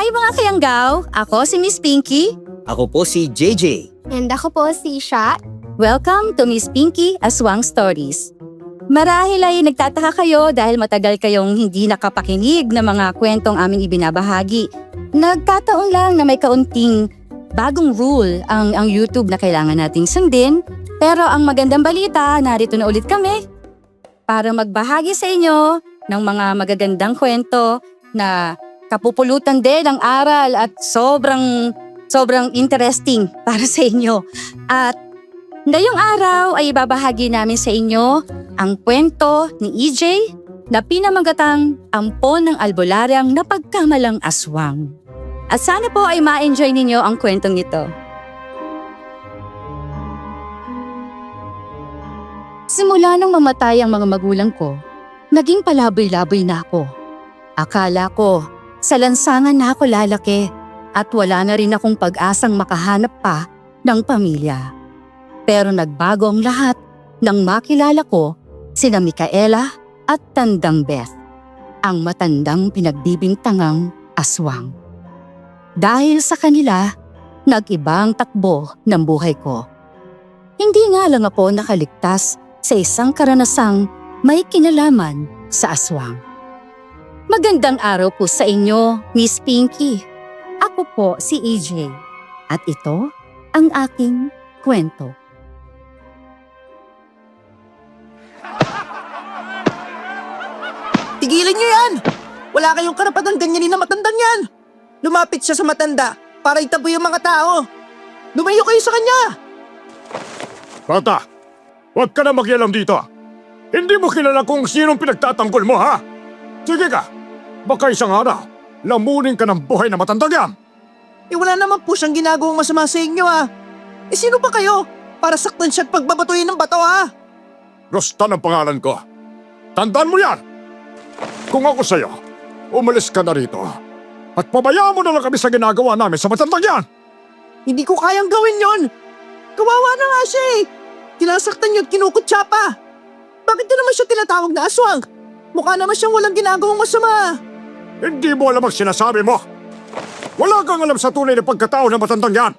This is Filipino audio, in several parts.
Hi mga kayanggaw! Ako si Miss Pinky. Ako po si JJ. And ako po si Sha. Welcome to Miss Pinky Aswang Stories. Marahil ay nagtataka kayo dahil matagal kayong hindi nakapakinig ng mga kwentong aming ibinabahagi. Nagkataon lang na may kaunting bagong rule ang YouTube na kailangan nating sundin. Pero ang magandang balita, narito na ulit kami para magbahagi sa inyo ng mga magagandang kwento na kapupulutan din ng aral at sobrang interesting para sa inyo. At ngayong araw ay ibabahagi namin sa inyo ang kwento ni EJ na pinamagatang Ampon ng Albularyang Napagkamalang Aswang. At sana po ay ma-enjoy ninyo ang kwentong ito. Simula nung mamatay ang mga magulang ko, naging palaboy-laboy na ako. Akala ko, sa lansangan na ako lalaki at wala na rin akong pag-asang makahanap pa ng pamilya. Pero nagbago ang lahat nang makilala ko sina Micaela at Tandang Beth, ang matandang pinagbibintangang aswang. Dahil sa kanila, nag-iba ang takbo ng buhay ko. Hindi nga lang ako nakaligtas sa isang karanasang may kinalaman sa aswang. Magandang araw po sa inyo, Miss Pinky. Ako po si EJ at ito ang aking kwento. Tigilan niyo yan! Wala kayong karapatang ganyanin na matandang yan! Lumapit siya sa matanda para itaboy ang mga tao. Lumayo kayo sa kanya! Bata, huwag ka na makialam dito. Hindi mo kilala kung sinong pinagtatanggol mo, ha? Sige ka, baka isang araw, lamunin ka ng buhay na matandang yan. Wala naman po siyang ginagawang masama sa inyo, ha? Sino ba kayo? Para saktan siya at pagbabatuin ng bato, ha? Rostan ang pangalan ko. Tandaan mo yan! Kung ako sa'yo, umalis ka na rito. At pabayaan mo na lang kami sa ginagawa namin sa matandang yan! Hindi ko kayang gawin yon. Kawawa na nga siya eh. Tinasaktan niyo at kinukutsa pa. Bakit na naman siya tinatawag na aswang? Mukha naman siyang walang ginagawang masama. Hindi mo alam ang sinasabi mo. Wala kang alam sa tunay na pagkatao ng matandang yan.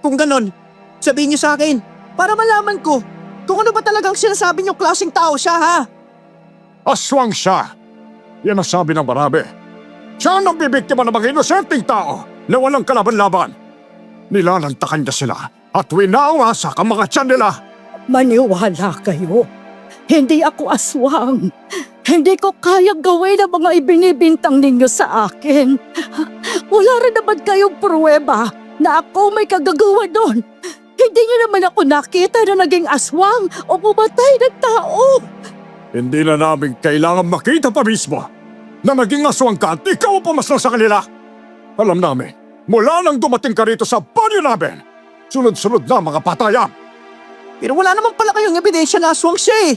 Kung ganon, sabihin niyo sa akin para malaman ko kung ano ba talagang sinasabi niyo klaseng tao siya, ha? Aswang siya. Yan ang sabi ng marami. Siya ang bibiktima ng mga inosenteng tao na walang kalaban-laban. Nilalantakan niya sila at winawasak ang mga tiyan nila. Maniwala kayo. Hindi ako aswang. Hindi ko kayang gawin ang mga ibinibintang ninyo sa akin. Wala rin naman kayong pruweba na ako may kagagawa doon. Hindi niyo naman ako nakita na naging aswang o pumatay ng tao. Hindi na namin kailangan makita pa mismo na naging aswang ka at ikaw ang pumaslang sa kanila. Alam namin, mula nang dumating ka rito sa banyo namin, sunod-sunod na mga patayan. Pero wala naman pala kayong ebidensya na aswang siya eh.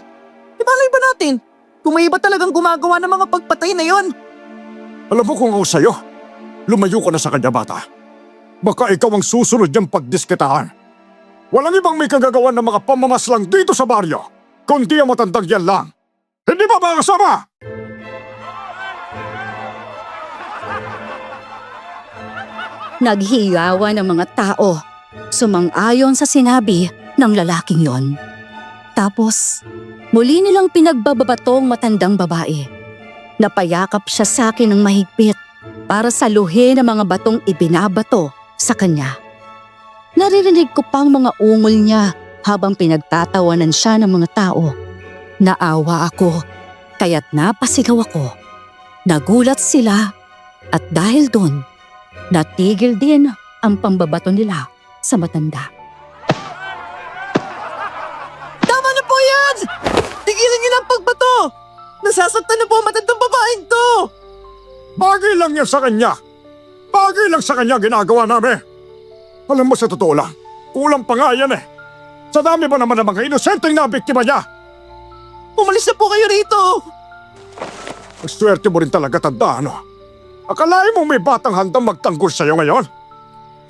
Ibalay ba natin kung may iba talagang gumagawa ng mga pagpatay na yon? Alam mo kung ako sa'yo, lumayo ka na sa kanya, bata. Baka ikaw ang susunod niyang pagdiskitahan. Walang ibang may kagagawan ng mga pamamaslang dito sa baryo, kundi ang matandang yan lang. Hindi ba mga kasama? Naghiyawan ang mga tao, sumang-ayon sa sinabi ng lalaking yon. Tapos, muli nilang pinagbababatong matandang babae. Napayakap siya sa akin ng mahigpit para saluhin ang mga batong ibinabato sa kanya. Naririnig ko pang mga ungol niya habang pinagtatawanan siya ng mga tao. Naawa ako, kaya't napasigaw ako. Nagulat sila at dahil doon, natigil din ang pambabato nila sa matanda. Tama na po yan! Tigilan niyo ng pagbato! Nasasaktan na po ang matandang babaeng to! Bagay lang yan sa kanya. Bagay lang sa kanya ginagawa namin. Alam mo sa totoo lang, kulang pa nga yan eh. Sa dami ba naman ng mga inosenteng na biktima niya? Umalis na po kayo rito! Ang swerte mo rin talaga, tanda, ano? Akalain mo may batang handang magtanggol sa'yo ngayon?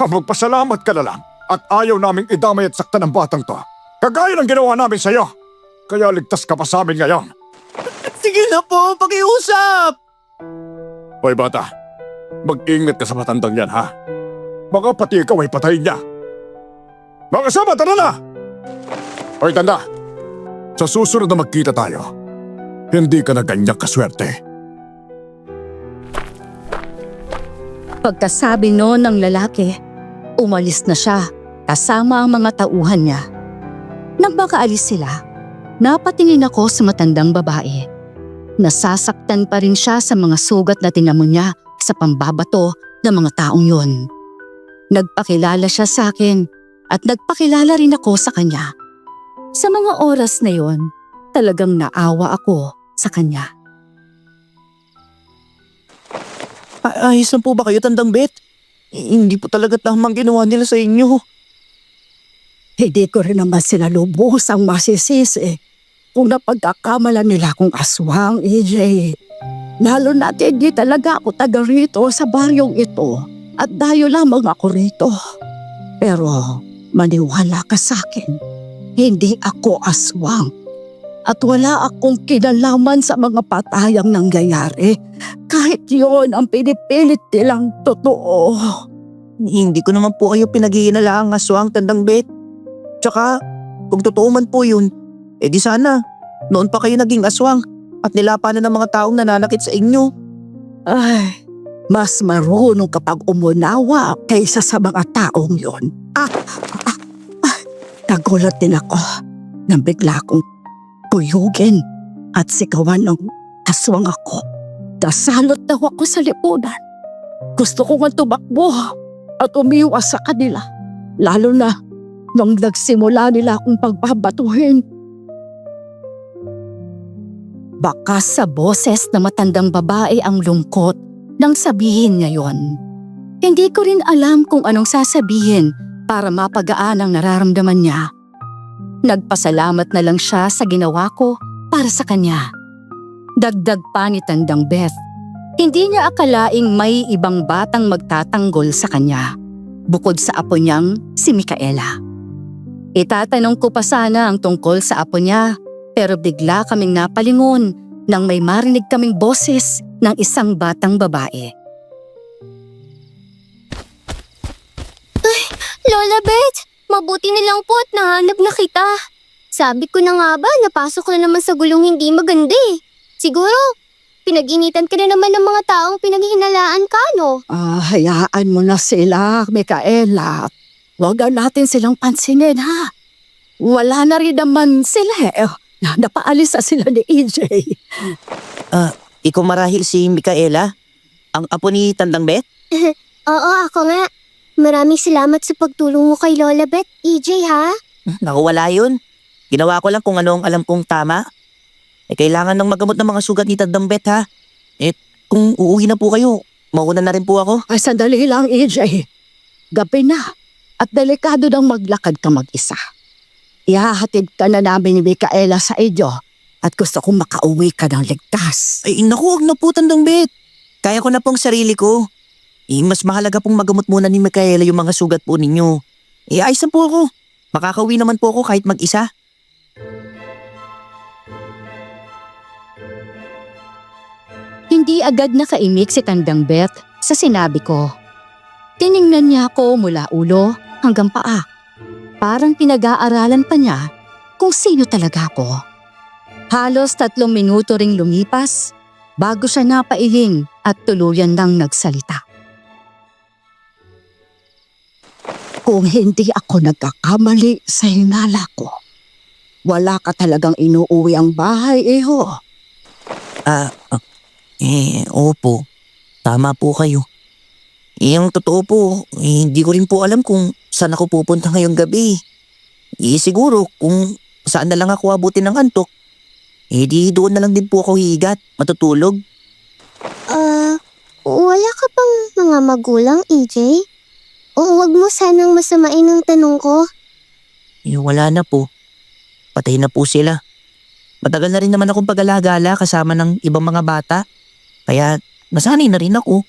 Magpasalamat ka na lang at ayaw naming idamay at saktan ng batang to. Kagaya ng ginawa namin sa'yo. Kaya ligtas ka pa sa amin ngayon. Sige na po, pakiusap! Hoy bata, Mag-ingat ka sa matandang yan, ha? Baka pati ikaw ay patayin niya. Mga kasama, tara na! Hoy, tanda! Sa susunod na magkita tayo, hindi ka na ganyan kaswerte. Pagkasabi noon ng lalaki, umalis na siya kasama ang mga tauhan niya. Nang makaalis sila, napatingin ako sa matandang babae. Nasasaktan pa rin siya sa mga sugat na tinamo niya sa pambabato ng mga taong yon. Nagpakilala siya sa akin at nagpakilala rin ako sa kanya. Sa mga oras na yon, talagang naawa ako sa kanya. Ayos lang po ba kayo, Tandang Bet? Hindi po talaga tamang ginawa nila sa inyo. Hindi ko rin naman sila lubos ang masisisi kung napagkakamalan nila akong aswang, EJ. Lalo na't hindi talaga ako taga rito sa baryong ito at dayo lamang ako rito. Pero maniwala ka sa akin, hindi ako aswang. At wala akong kinalaman sa mga patayang nangyayari. Kahit yun ang pinipilit nilang totoo. Hindi ko naman po kayo pinag-iinalaang aswang, Tandang Bet. Tsaka, kung totoo man po yun, di sana, noon pa kayo naging aswang at nilapanan ng mga taong nananakit sa inyo. Ay, mas marunong kapag umunawa kaysa sa mga taong yun. Nagulat din ako nang bigla akong tuyugin at sigawan ng aswang ako. Nasalot daw ako sa lipunan. Gusto ko nga tumakbo at umiwas sa kanila. Lalo na nang nagsimula nila akong pagbabatuhin. Baka sa boses na matandang babae ang lungkot nang sabihin niya yon. Hindi ko rin alam kung anong sasabihin para mapagaan ang nararamdaman niya. Nagpasalamat na lang siya sa ginawa ko para sa kanya. Dagdag pa ni Tandang Beth, hindi niya akalaing may ibang batang magtatanggol sa kanya, bukod sa apo niyang si Micaela. Itatanong ko pa sana ang tungkol sa apo niya, pero bigla kaming napalingon nang may marinig kaming boses ng isang batang babae. Lola Beth, mabuti na lang po at nahanap na kita. Sabi ko na nga ba, napasok na naman sa gulong hindi maganda eh. Siguro, pinag-initan ka na naman ng mga taong pinaghihinalaan ka, no? Hayaan mo na sila, Micaela. Huwag na natin silang pansinin, ha? Wala na rin naman sila eh. Napaalis na sila ni EJ. Ikaw marahil si Micaela? Ang apo ni Tandang Bet? Oo, ako nga. Maraming salamat sa pagtulong mo kay Lola Beth, EJ ha? Naku, wala yun. Ginawa ko lang kung ano ang alam kong tama. Kailangan ng magamot ng mga sugat ni Tandang Bet, ha? Kung uuwi na po kayo, mauna na rin po ako. Ay, sandali lang, EJ. Gabi na at delikado nang maglakad ka mag-isa. Ihahatid ka na namin ni Micaela sa inyo at gusto kong makauwi ka ng ligtas. Ay, naku, huwag na po, Tandang Bet. Kaya ko na pong sarili ko. Mas mahalaga pong magamot muna ni Micaela yung mga sugat po ninyo. Ayos na po ako. Makakauwi naman po ako kahit mag-isa. Hindi agad nakaimik si Tandang Beth sa sinabi ko. Tiningnan niya ako mula ulo hanggang paa. Parang pinag-aaralan pa niya kung sino talaga ako. Halos 3 minuto ring lumipas bago siya napailing at tuluyan nang nagsalita. Kung hindi ako nagkakamali sa hinala ko, wala ka talagang inuuwi ang bahay, Iho. Opo. Tama po kayo. Yung totoo po, hindi ko rin po alam kung saan ako pupunta ngayong gabi. Siguro kung saan na lang ako abutin ng antok, di doon na lang din po ako hihigat, matutulog. Wala ka pang mga magulang, EJ? O wag mo sanang masamain ang tanong ko. Wala na po. Patay na po sila. Matagal na rin naman akong pag-alagala kasama ng ibang mga bata. Kaya nasanay na rin ako.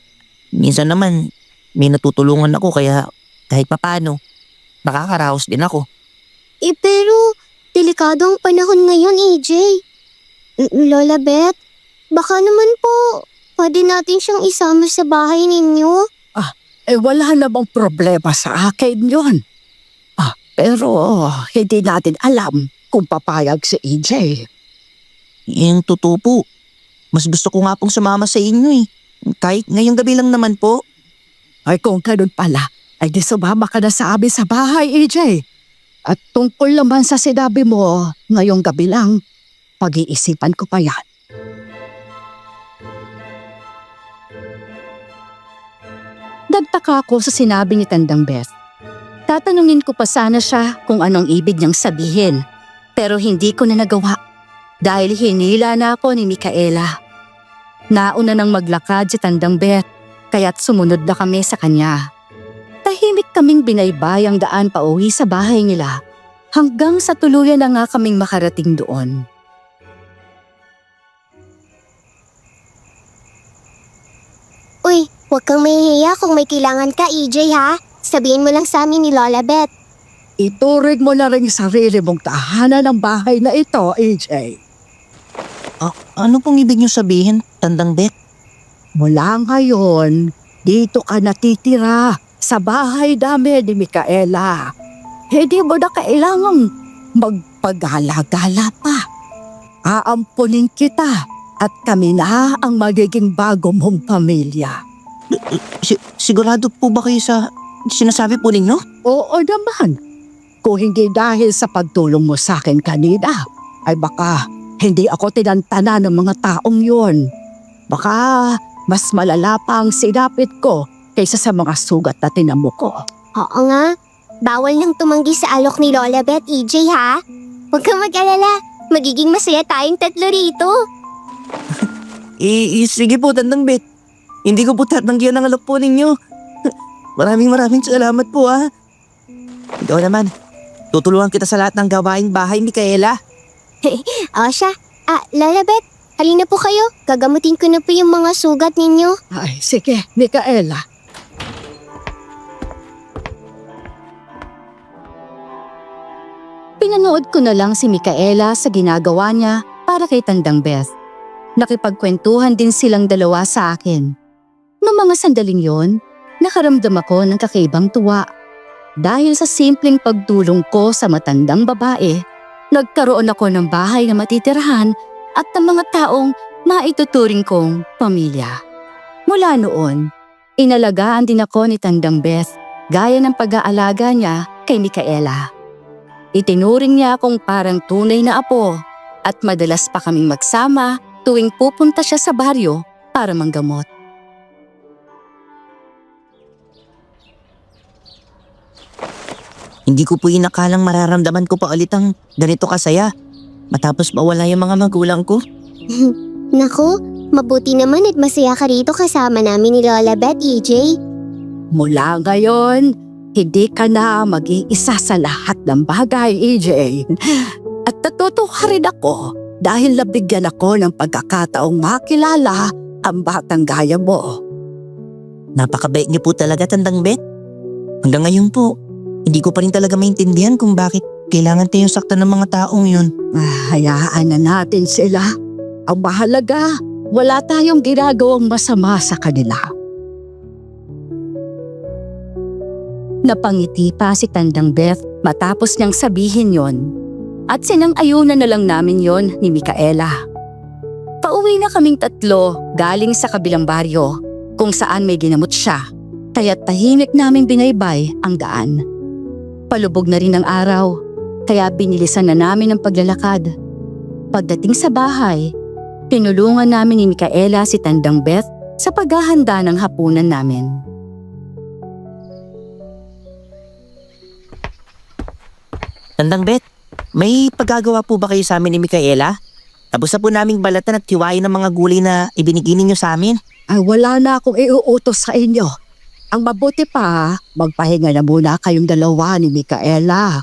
Minsan naman may natutulungan ako kaya kahit papano nakakaraos din ako. Pero delikado ang panahon ngayon, EJ. Lola Beth, baka naman po pwede natin siyang isama sa bahay ninyo. Wala namang problema sa akin yun. Pero hindi natin alam kung papayag si EJ. Yung totoo po. Mas gusto ko nga pong sumama sa inyo eh. Kahit ngayong gabi lang naman po. Ay kung ganun pala, ay di sumama ka na sa amin sa bahay, EJ. At tungkol naman sa sinabi mo, ngayong gabi lang, pag-iisipan ko pa yan. Nagtaka ako sa sinabi ni Tandang Beth. Tatanungin ko pa sana siya kung anong ibig niyang sabihin. Pero hindi ko na nagawa dahil hinila na ako ni Micaela. Nauna nang maglakad si Tandang Beth kaya't sumunod na kami sa kanya. Tahimik kaming binaybay ang daan pauwi sa bahay nila hanggang sa tuluyan na nga kaming makarating doon. Uy, huwag kang mahihiya kung may kailangan ka, EJ ha. Sabihin mo lang sa amin ni Lola Beth. Ituring mo na rin sarili mong tahanan ng bahay na ito, EJ. Ano pong ibig niyo sabihin, Tandang Beth? Mula ngayon, dito ka natitira sa bahay namin ni Micaela. Hindi mo na kailangang magpagala-gala pa. Aampunin kita at kami na ang magiging bago mong pamilya. Sigurado po ba kayo sa sinasabi po ninyo? Oo naman. Kung hindi dahil sa pagtulong mo sa akin kanina, ay baka hindi ako tinantana ng mga taong yun. Baka mas malala pa ang sinapit ko kaysa sa mga sugat na tinamo ko. Oo nga. Bawal nang tumanggi sa alok ni Lola Beth, EJ ha. Huwag kang mag-alala. Magiging masaya tayong tatlo rito. Sige po, Tandang Beth. Hindi ko po tatanggihan ang alok po ninyo. Maraming salamat po ha. Ikaw naman, tutulungan kita sa lahat ng gawaing bahay, Micaela. O siya. Lola Beth, halina po kayo. Gagamutin ko na po yung mga sugat ninyo. Ay, sige, Micaela. Pinanood ko na lang si Micaela sa ginagawa niya para kay Tandang Beth. Nakipagkwentuhan din silang dalawa sa akin. Noong mga sandaling yon, nakaramdam ako ng kakaibang tuwa. Dahil sa simpleng pagtulong ko sa matandang babae, nagkaroon ako ng bahay na matitirahan at ng mga taong maituturing kong pamilya. Mula noon, inalagaan din ako ni Tandang Beth gaya ng pag-aalaga niya kay Micaela. Itinuring niya akong parang tunay na apo at madalas pa kaming magsama tuwing pupunta siya sa baryo para manggamot. Hindi ko po inakalang mararamdaman ko pa ulit ang ganito kasaya matapos mawala yung mga magulang ko. Naku, mabuti naman at masaya ka rito kasama namin ni Lola Beth, EJ. Mula ngayon, hindi ka na mag-iisa sa lahat ng bagay, EJ. At natutuwa rin ako dahil nabigyan ako ng pagkakataong makilala ang batang gaya mo. Napakabait niyo po talaga, Tandang Beth. Hanggang ngayon po, hindi ko pa rin talaga maintindihan kung bakit kailangan tayong saktan ng mga taong yun. Hayaan na natin sila. Ang mahalaga, wala tayong ginagawang masama sa kanila. Napangiti pa si Tandang Beth matapos niyang sabihin yon. At sinang-ayunan na lang namin yon ni Micaela. Pauwi na kaming tatlo galing sa kabilang baryo kung saan may ginamot siya. Kaya tahimik naming binaybay ang daan. Palubog na rin ang araw, kaya binilisan na namin ang paglalakad. Pagdating sa bahay, tinulungan namin ni Micaela si Tandang Beth sa paghahanda ng hapunan namin. Tandang Beth, may paggagawa po ba kayo sa amin ni Micaela? Tapos na po naming balatan at hiwain ng mga gulay na ibinigay ninyo sa amin. Ay wala na akong iuutos sa inyo. Ang mabuti pa, magpahinga na muna kayong dalawa ni Micaela.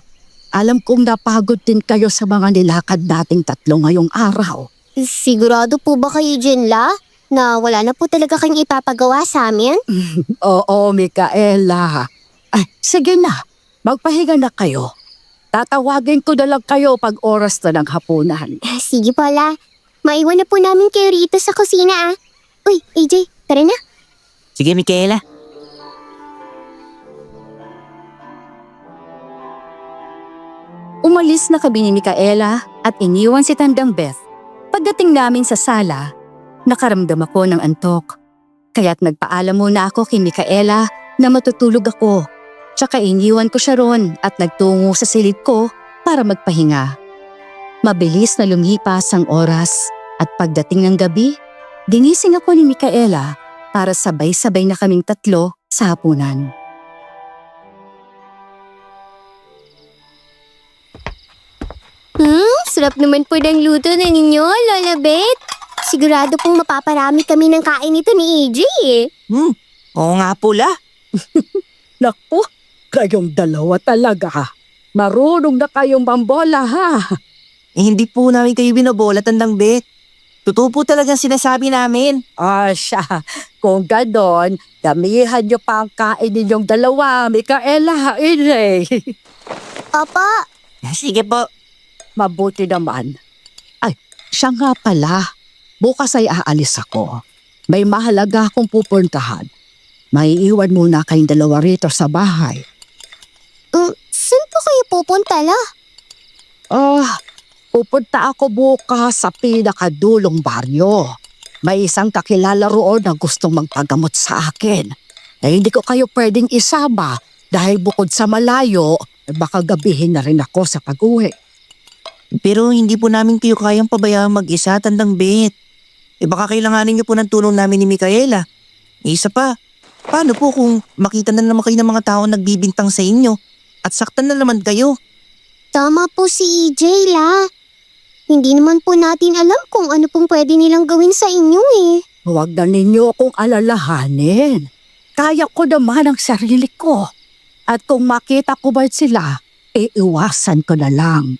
Alam kong napagod din kayo sa mga nilakad nating tatlo ngayong araw. Sigurado po ba kayo dyan, La? Na wala na po talaga kayong ipapagawa sa amin? Oo, Micaela. Ay, sige na. Magpahinga na kayo. Tatawagin ko na lang kayo pag oras na ng hapunan. Sige po, La. Maiwan na po namin kayo rito sa kusina Uy, AJ, tara na. Sige, Micaela. Umalis na kami ni Micaela at iniwan si Tandang Beth. Pagdating namin sa sala, nakaramdam ako ng antok. Kaya't nagpaalam muna ako kay Micaela na matutulog ako. Tsaka iniwan ko siya ron at nagtungo sa silid ko para magpahinga. Mabilis na lumipas ang oras at pagdating ng gabi, ginising ako ni Micaela para sabay-sabay na kaming tatlo sa hapunan. Sarap naman po ng luto na ninyo, Lola Beth. Sigurado pong mapaparami kami ng kain nito ni AJ eh. Oo nga pula. Naku, kayong dalawa talaga. Marunong na kayong mambola ha. Hindi po namin kayo binabola, Tandang Beth. Totoo po talagang sinasabi namin. Siya, kung ganon, damihan niyo pa ang kain ninyong dalawa, Micaela, AJ. Opo. Sige po. Mabuti naman. Ay, siya nga pala. Bukas ay aalis ako. May mahalaga akong pupuntahan. May iwan muna kayong dalawa rito sa bahay. Saan po kayo pupunta la? Pupunta ako bukas sa pinakadulong baryo. May isang kakilala roon na gustong magpagamot sa akin. Hindi ko kayo pwedeng isama dahil bukod sa malayo, baka gabihin na rin ako sa pag-uwi. Pero hindi po namin kayo kayang pabayaan mag-isa, Tandang Beth. Baka kailanganin niyo po ng tulong namin ni Micaela. Isa pa, paano po kung makita na naman kayo ng mga tao nagbibintang sa inyo at saktan na naman kayo? Tama po si EJ la. Hindi naman po natin alam kung ano pong pwede nilang gawin sa inyo eh. Huwag na ninyo akong alalahanin. Kaya ko naman ang sarili ko. At kung makita ko ba sila, iiwasan ko na lang.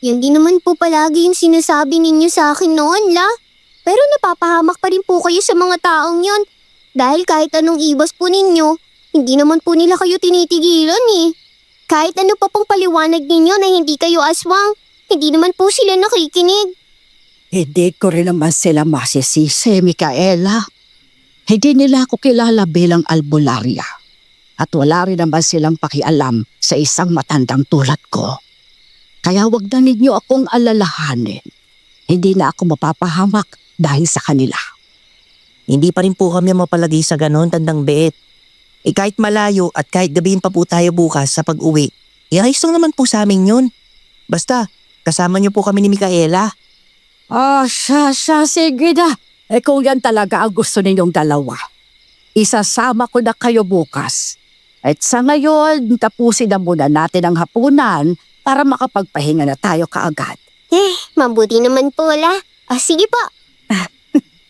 Yan din naman po palagi yung sinasabi ninyo sa akin noon la. Pero napapahamak pa rin po kayo sa mga taong yon. Dahil kahit anong ibas po ninyo, hindi naman po nila kayo tinitigilan eh. Kahit ano pa pong paliwanag ninyo na hindi kayo aswang, hindi naman po sila nakikinig. Hindi ko rin naman sila masisisi, Micaela. Hindi nila ako kilala bilang albularya. At wala rin naman silang pakialam sa isang matandang tulad ko. Kaya wag na ninyo akong alalahanin. Hindi na ako mapapahamak dahil sa kanila. Hindi pa rin po kami mapalagay sa ganon, Tandang Beth. Kahit malayo at kahit gabihin pa po tayo bukas sa pag-uwi, ayos lang naman po sa amin yun. Basta, kasama niyo po kami ni Micaela. Siya, sige na. Kung yan talaga ang gusto ninyong dalawa, isasama ko na kayo bukas. At sa ngayon, tapusin na muna natin ang hapunan para makapagpahinga na tayo kaagad. Mabuti naman po la. Sige po.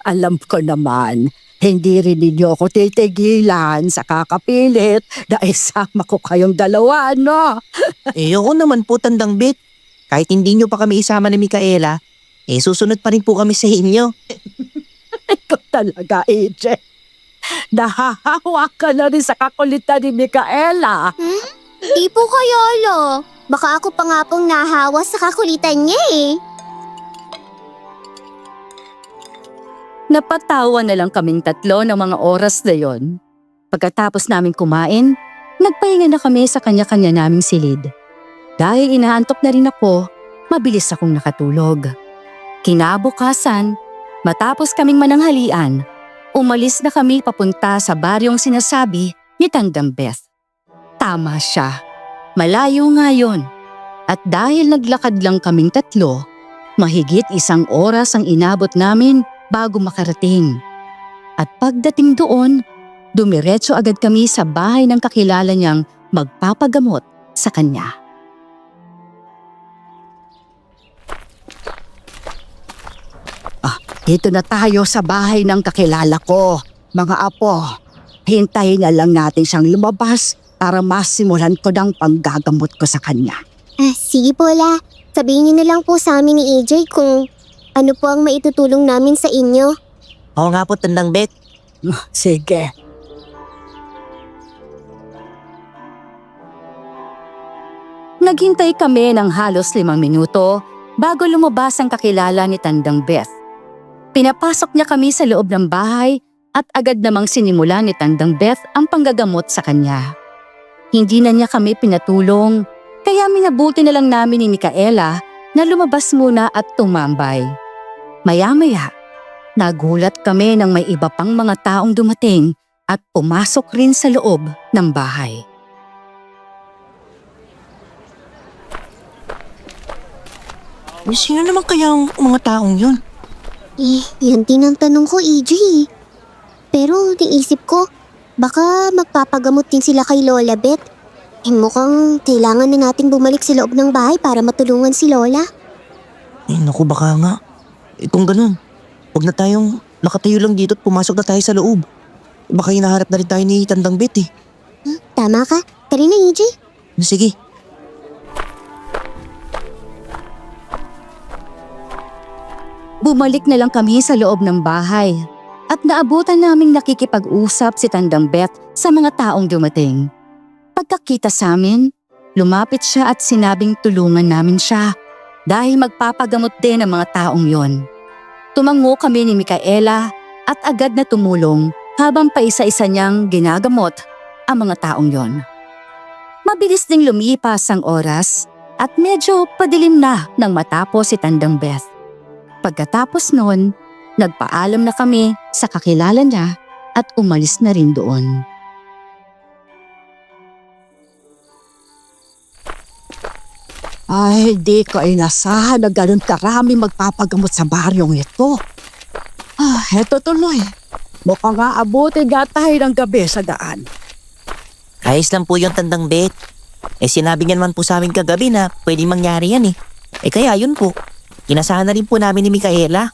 Alam ko naman, hindi rin ninyo ako titigilan sa kakapilit na isama ko kayong dalawa, no? Oo naman po, Tandang Beth. Kahit hindi niyo pa kami isama ni Micaela, susunod pa rin po kami sa inyo. Ikaw talaga, AJ. Nahahawa ka na rin sa kakulitan ni Micaela. Di po kayo lo. Baka ako pa nga pong nahawa sa kakulitan niya eh. Napatawa na lang kaming tatlo ng mga oras na yon. Pagkatapos namin kumain, nagpahinga na kami sa kanya-kanya naming silid. Dahil inaantok na rin ako, mabilis akong nakatulog. Kinabukasan, matapos kaming mananghalian, umalis na kami papunta sa baryong sinasabi ni Tandang Beth. Tama siya, malayo nga yun. At dahil naglakad lang kaming tatlo, mahigit 1 oras ang inabot namin bago makarating. At pagdating doon, dumiretso agad kami sa bahay ng kakilala niyang magpapagamot sa kanya. Dito na tayo sa bahay ng kakilala ko. Mga apo, hintayin na lang natin siyang lumabas para masimulan ko ng panggagamot ko sa kanya. Sige po la. Sabihin niyo na lang po sa amin ni AJ kung ano po ang maitutulong namin sa inyo. Oo nga po, Tandang Beth. Sige. Naghintay kami ng halos 5 minuto bago lumabas ang kakilala ni Tandang Beth. Pinapasok niya kami sa loob ng bahay at agad namang sinimula ni Tandang Beth ang panggagamot sa kanya. Hindi na niya kami pinatulong, kaya minabuti na lang namin ni Micaela na lumabas muna at tumambay. Maya-maya, nagulat kami nang may iba pang mga taong dumating at pumasok rin sa loob ng bahay. Sino naman kaya ang mga taong yun? Yan din ang tanong ko, EJ. Pero naisip ko, baka magpapagamot din sila kay Lola Beth. Mukhang kailangan na nating bumalik sa loob ng bahay para matulungan si Lola. Naku, baka nga. Kung ganun, huwag na tayong nakatayo lang dito at pumasok na tayo sa loob. Baka hinaharap na rin tayo ni Tandang Beth eh. Tama ka. Tara na, EJ. Sige. Bumalik na lang kami sa loob ng bahay at naabutan naming nakikipag-usap si Tandang Beth sa mga taong dumating. Pagkakita sa amin, lumapit siya at sinabing tulungan namin siya dahil magpapagamot din ang mga taong yon. Tumango kami ni Micaela at agad na tumulong habang paisa-isa niyang ginagamot ang mga taong yon. Mabilis ding lumipas ang oras at medyo padilim na nang matapos si Tandang Beth. Pagkatapos noon, nagpaalam na kami sa kakilala niya at umalis na rin doon. Ay, di ko inasahan na ganun karami magpapagamot sa baryong ito. Heto tuloy. Mukhang aabutin nga tayo ng gabi sa daan. Ayos lang po yung Tandang Beth. Sinabi niya naman po sa amin kagabi na pwedeng mangyari yan eh. Kaya yun po. Inasahan na rin po namin ni Micaela.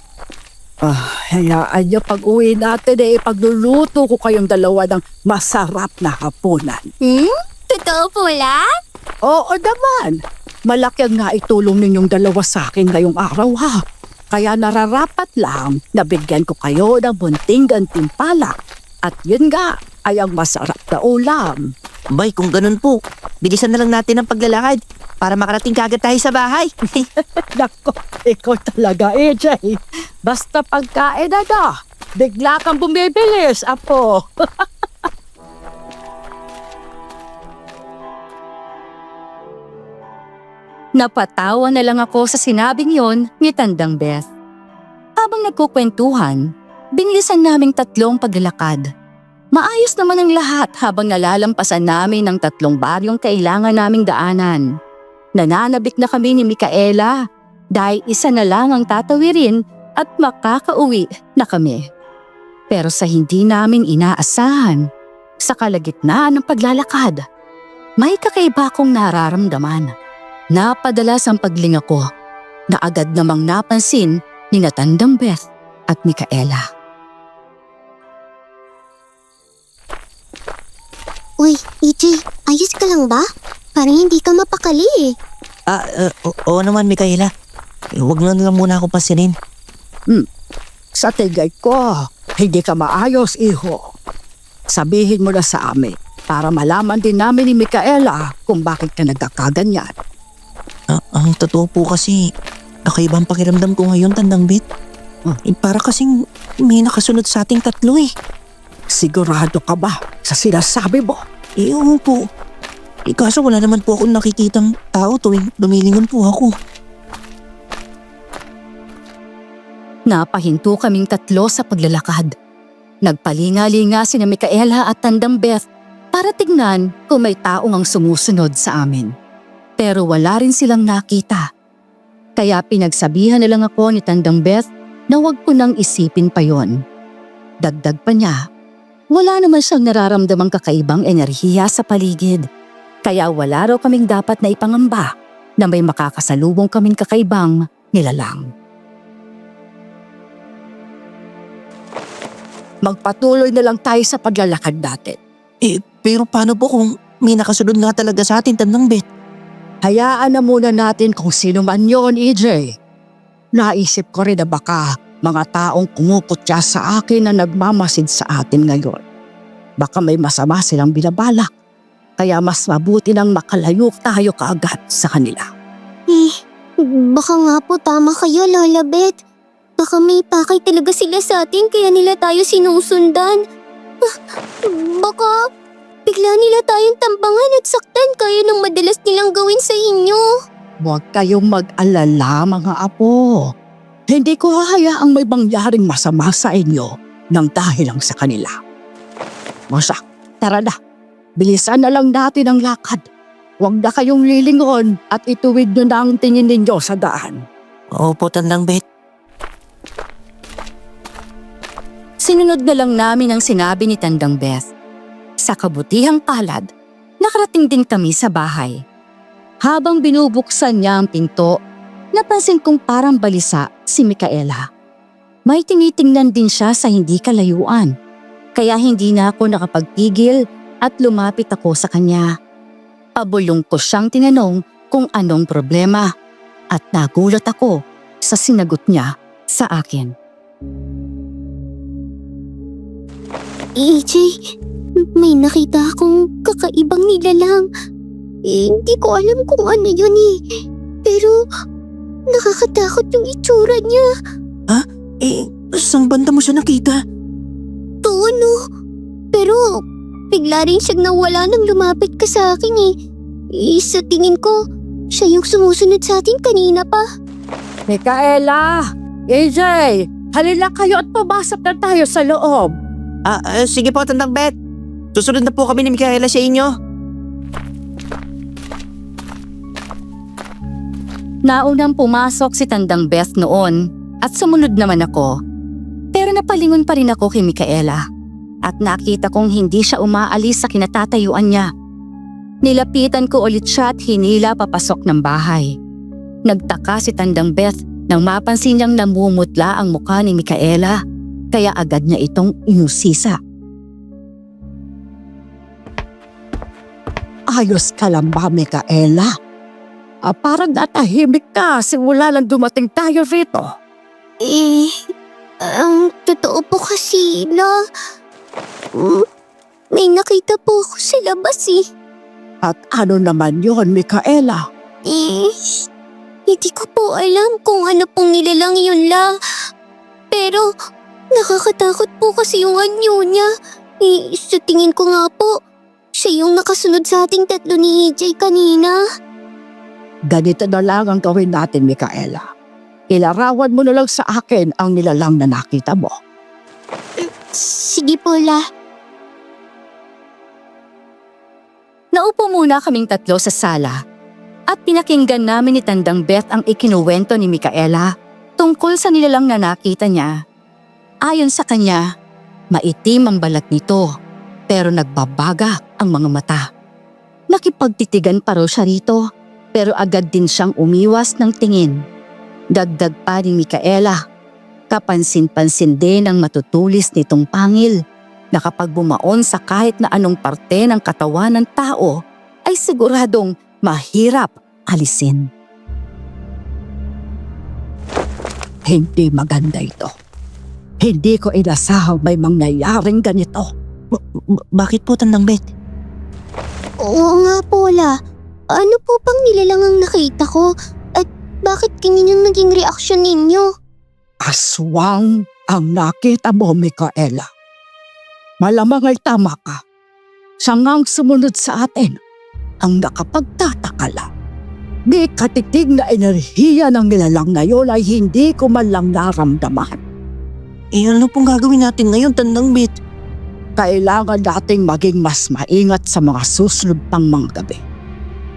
Hayaan niyo pag-uwi natin ipagluluto ko kayong dalawa ng masarap na hapunan. Totoo po, La? Oo naman. Malaki ang naitulong ninyong dalawa sa akin ngayong araw ha. Kaya nararapat lang na bigyan ko kayo ng bunting gantimpala. At yun nga ay ang masarap na ulam. Bay, kung ganun po, bilisan na lang natin ang paglalakad para makarating kagad tayo sa bahay. Nako, ikaw talaga, AJ. Basta pagkain na, bigla kang bumibilis, apo. Napatawa na lang ako sa sinabing yon ni Tandang Beth. Habang nagkukwentuhan, binilisan naming tatlong paglalakad. Maayos naman ang lahat habang nalalampasan namin ng tatlong baryong kailangan naming daanan. Nananabik na kami ni Micaela dahil isa na lang ang tatawirin at makakauwi na kami. Pero sa hindi namin inaasahan, sa kalagitnaan ng paglalakad, may kakaiba akong nararamdaman. Napadalas ang paglinga ko na agad namang napansin ni Tandang Beth at Micaela. Uy, EJ, ayos ka lang ba? Parang hindi ka mapakali eh. Oo naman Micaela. Huwag na lang muna ako pasinin. Sa tigay ko, hindi ka maayos, iho. Sabihin mo na sa amin para malaman din namin ni Micaela kung bakit ka nagkakaganyan. Ang totoo po kasi, nakaibang pakiramdam ko ngayon, Tandang Beth. Para kasing may nakasunod sa ating tatlo eh. Sigurado ka ba sa sinasabi mo? Oo po. Kaso wala naman po akong nakikitang tao tuwing lumilingon po ako. Napahinto kaming tatlo sa paglalakad. Nagpalinga-linga sina Micaela at Tandang Beth para tignan kung may taong ang sumusunod sa amin. Pero wala rin silang nakita. Kaya pinagsabihan na lang ako ni Tandang Beth na huwag ko nang isipin pa yon. Dagdag pa niya, wala naman siyang nararamdamang kakaibang enerhiya sa paligid. Kaya wala raw kaming dapat na ipangamba na may makakasalubong kaming kakaibang nilalang. Magpatuloy na lang tayo sa paglalakad natin. Pero paano po kung may nakasunod nga talaga sa atin, Tandang Beth? Hayaan na muna natin kung sino man yon, EJ. Naisip ko rin na baka mga taong kumukutya sa akin na nagmamasid sa atin ngayon. Baka may masama silang binabalak. Kaya mas mabuti nang makalayo tayo kaagad sa kanila. Baka nga po tama kayo, Lola Beth. Baka may pakay talaga sila sa atin kaya nila tayo sinusundan. Baka bigla nila tayong tambangan at saktan kaya ng madalas nilang gawin sa inyo. Huwag kayong mag-alala mga apo. Hindi ko hahayaang may mangyaring masama sa inyo nang dahil lang sa kanila. Masa, tara na. Bilisan na lang natin ang lakad. Huwag na kayong lilingon at ituwid nyo na ang tingin ninyo sa daan. Opo, Tandang Bet. Sinunod na lang namin ang sinabi ni Tandang Beth. Sa kabutihang palad, nakarating din kami sa bahay. Habang binubuksan niya ang pinto, napansin kong parang balisa si Micaela. May tinitingnan din siya sa hindi kalayuan, kaya hindi na ako nakapagpigil at lumapit ako sa kanya. Pabulong ko siyang tinanong kung anong problema at nagulat ako sa sinagot niya sa akin. AJ, may nakita akong kakaibang nilalang. Hindi ko alam kung ano yun eh. Pero nakakatakot yung itsura niya. Saan banda mo siya nakita? Doon oh. Pero bigla rin siyang nawala nang lumapit ka sa akin eh. Sa tingin ko, siya yung sumusunod sa atin kanina pa. Micaela! AJ! Halila kayo at pumasok na tayo sa loob. Sige po, Tandang Bet. Susunod na po kami ni Micaela sa inyo. Naunang pumasok si Tandang Beth noon at sumunod naman ako. Pero napalingon pa rin ako kay Micaela at nakita kong hindi siya umaalis sa kinatatayuan niya. Nilapitan ko ulit siya at hinila papasok ng bahay. Nagtaka si Tandang Beth nang mapansin niyang namumutla ang mukha ni Micaela kaya agad niya itong inusisa. Ayos ka lang ba, Micaela? Parang natahimik ka simula lang dumating tayo rito. Ang totoo po kasi na may nakita po ako sa labas eh. At ano naman yon, Micaela? Hindi ko po alam kung ano pong nilalang yun la. Pero nakakatakot po kasi yung anyo niya. Sa tingin ko nga po, siya yung nakasunod sa ating tatlo ni EJ kanina. Ganito na lang ang gawin natin, Micaela. Ilarawan mo na lang sa akin ang nilalang na nakita mo. Sige po la. Naupo muna kaming tatlo sa sala at pinakinggan namin ni Tandang Beth ang ikinuwento ni Micaela tungkol sa nilalang na nakita niya. Ayon sa kanya, maitim ang balat nito pero nagbabaga ang mga mata. Nakipagtitigan pa raw siya rito pero agad din siyang umiwas ng tingin. Dagdag pa ni Micaela, kapansin-pansin din ang matutulis nitong pangil na kapag bumaon sa kahit na anong parte ng katawan ng tao ay siguradong mahirap alisin. Hindi maganda ito. Hindi ko inasahang may mangyayaring ganito. Bakit po, Tandang Bet? Oo nga po la. Ano po bang nilalang ang nakita ko? At bakit ganyan yung naging reaksyon ninyo? Aswang ang nakita mo, Micaela. Malamang ay tama ka. Siya ngang sumunod sa atin ang nakapagtataka lang. Di katitig na enerhiya ng nilalang ngayon ay hindi ko man lang naramdaman. Ano pong gagawin natin ngayon, Tandang Bet? Kailangan nating maging mas maingat sa mga susunod pang mga gabi.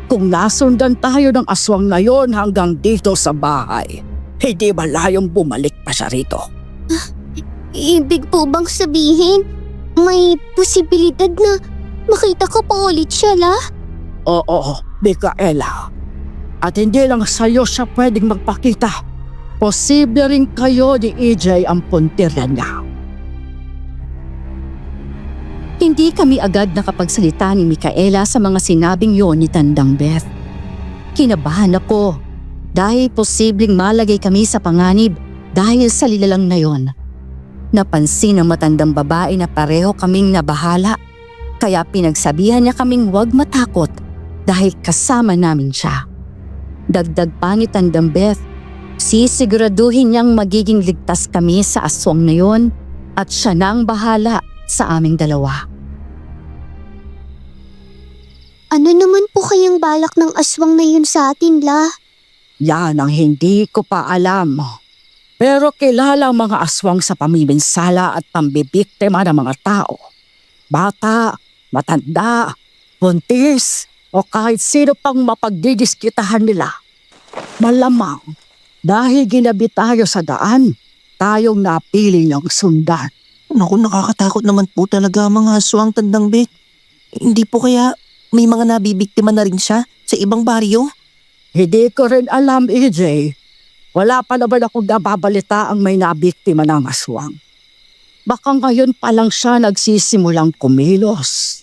Kung nasundan tayo ng aswang na yon hanggang dito sa bahay, hindi malayong bumalik pa siya rito. Ibig po bang sabihin, may posibilidad na makita ko pa ulit siya la? Oo, Micaela. At hindi lang sa'yo siya pwedeng magpakita. Posible rin kayo ni EJ ang puntirya niya. Hindi kami agad nakapagsalita ni Micaela sa mga sinabing yon ni Tandang Beth. Kinabahan ako dahil posibleng malagay kami sa panganib dahil sa nilalang na yon. Napansin ng matandang babae na pareho kaming nabahala kaya pinagsabihan niya kaming huwag matakot dahil kasama namin siya. Dagdag pa ni Tandang Beth, Sisiguraduhin niyang magiging ligtas kami sa aswang na yon at siya nang bahala sa aming dalawa. Ano naman po kayang balak ng aswang na yun sa atin, La? Yan ang hindi ko pa alam. Pero kilala ang mga aswang sa pamiminsala at pambibiktima ng mga tao. Bata, matanda, buntis, o kahit sino pang mapagdidiskitahan nila. Malamang, dahil ginabi tayo sa daan, tayong napili ng sundan. Naku, nakakatakot naman po talaga ang mga aswang, Tandang Bet. Hindi po kaya may mga nabibiktima na rin siya sa ibang baryo? Hindi ko rin alam, EJ. Wala pa naman akong nababalita ang may nabiktima ng aswang. Baka ngayon pa lang siya nagsisimulang kumilos.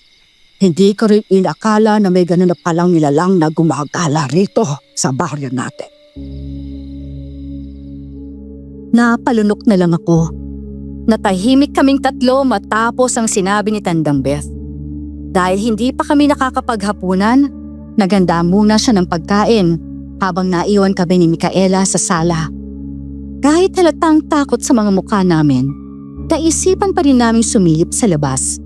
Hindi ko rin inakala na may ganun na palang nilalang na gumagala rito sa baryo natin. Napalunok na lang ako. Natahimik kaming tatlo matapos ang sinabi ni Tandang Beth. Dahil hindi pa kami nakakapaghapunan, naganda muna siya ng pagkain habang naiwan kami ni Micaela sa sala. Kahit halatang takot sa mga mukha namin, naisipan pa rin naming sumilip sa labas.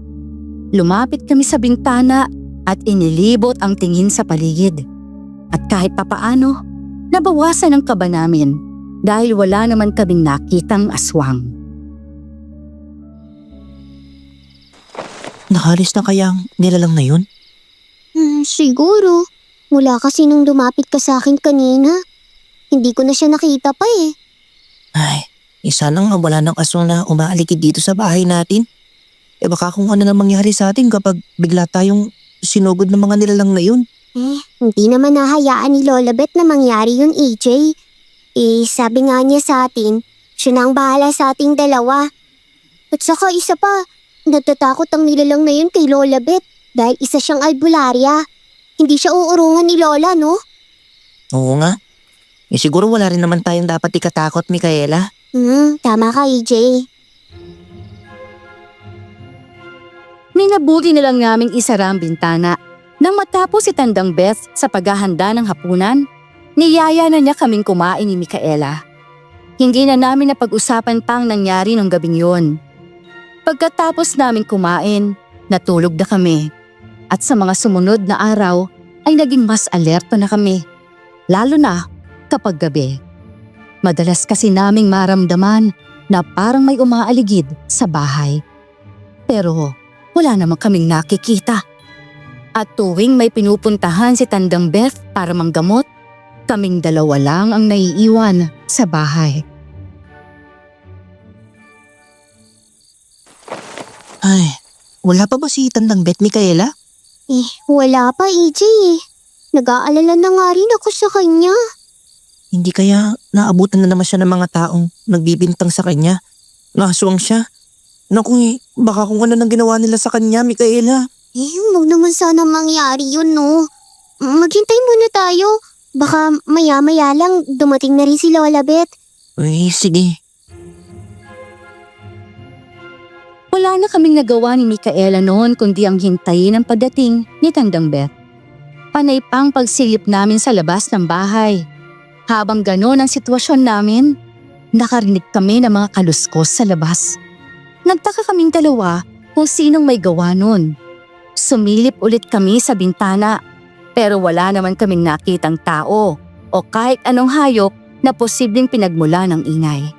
Lumapit kami sa bintana at inilibot ang tingin sa paligid. At kahit papaano, nabawasan ang kaba namin dahil wala naman kaming nakitang aswang. Nakalis na kaya ang nilalang na yun? Siguro. Mula kasi nung lumapit ka sa akin kanina. Hindi ko na siya nakita pa eh. Ay, isa na nga wala ng aswang na umaalikid dito sa bahay natin. Baka kung ano na mangyari sa atin kapag bigla tayong sinugod ng mga nilalang na yun. Hindi naman nahayaan ni Lola Beth na mangyari yun, AJ. Sabi nga niya sa atin, siya na ang bahala sa ating dalawa. At saka isa pa, natatakot ang nilalang na yun kay Lola Beth dahil isa siyang albularya. Hindi siya uurungan ni Lola, no? Oo nga. Siguro wala rin naman tayong dapat ikatakot, Micaela. Tama ka, AJ. Minabuti na lang naming isara ang bintana. Nang matapos si Tandang Beth sa paghahanda ng hapunan, niyaya na niya kaming kumain ni Micaela. Hindi na namin napag-usapan pang nangyari nung gabing yun. Pagkatapos namin kumain, natulog na kami. At sa mga sumunod na araw ay naging mas alerto na kami. Lalo na kapag gabi. Madalas kasi naming maramdaman na parang may umaaligid sa bahay. Pero wala namang kaming nakikita. At tuwing may pinupuntahan si Tandang Beth para manggamot, kaming dalawa lang ang naiiwan sa bahay. Ay, wala pa ba si Tandang Bet, Micaela? Wala pa, AJ. Nag-aalala na nga rin ako sa kanya. Hindi kaya naabutan na naman siya ng mga taong nagbibintang sa kanya? Naswang siya? Naku, baka kung ano nang ginawa nila sa kanya, Micaela. Huwag naman sana mangyari yun, no? Maghintay muna tayo. Baka maya-maya lang dumating na rin si Lola Beth. Sige. Wala na kaming nagawa ni Micaela noon kundi ang hintayin ang pagdating ni Tandang Beth. Panay pang pagsilip namin sa labas ng bahay. Habang ganon ang sitwasyon namin, nakarinig kami ng mga kaluskos sa labas. Nagtaka kaming dalawa kung sinong may gawa nun. Sumilip ulit kami sa bintana pero wala naman kaming nakitang tao o kahit anong hayop na posibleng pinagmula ng ingay.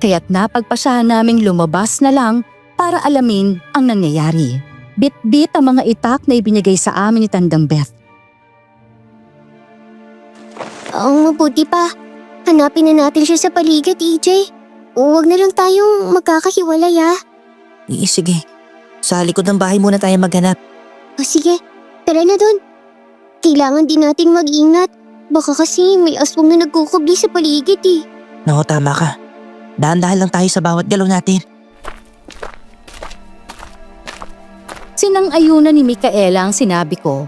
Kaya't napagpasyahan naming lumabas na lang para alamin ang nangyayari. Bit-bit ang mga itak na ibinigay sa amin ni Tandang Beth. Ang mabuti pa, hanapin na natin siya sa paligid, EJ. Huwag na lang tayong magkakahiwalay, Sige. Sa likod ng bahay muna tayo maghanap. Sige, tara na dun. Kailangan din natin mag-ingat. Baka kasi may aswang na nagkukubli sa paligid Naku, tama ka. Dahan-dahan lang tayo sa bawat galaw natin. Sinang-ayunan ni Micaela ang sinabi ko.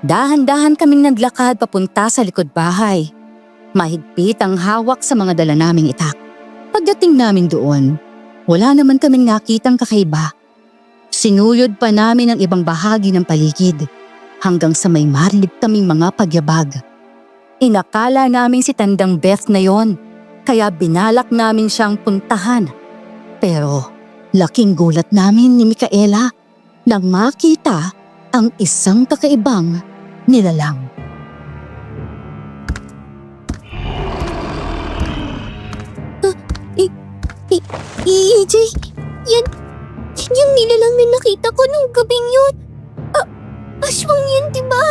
Dahan-dahan kaming naglakad papunta sa likod bahay. Mahigpit ang hawak sa mga dala naming itak. Pagdating namin doon, wala naman kaming nakitang kakaiba. Sinuyod pa namin ang ibang bahagi ng paligid hanggang sa may marinig kaming mga pagyabag. Inakala namin si Tandang Beth na yon, kaya binalak namin siyang puntahan. Pero laking gulat namin ni Micaela nang makita ang isang kakaibang nilalang. EJ, yan yung nilalang na nakita ko nung gabing yun. Aswang yan, di ba?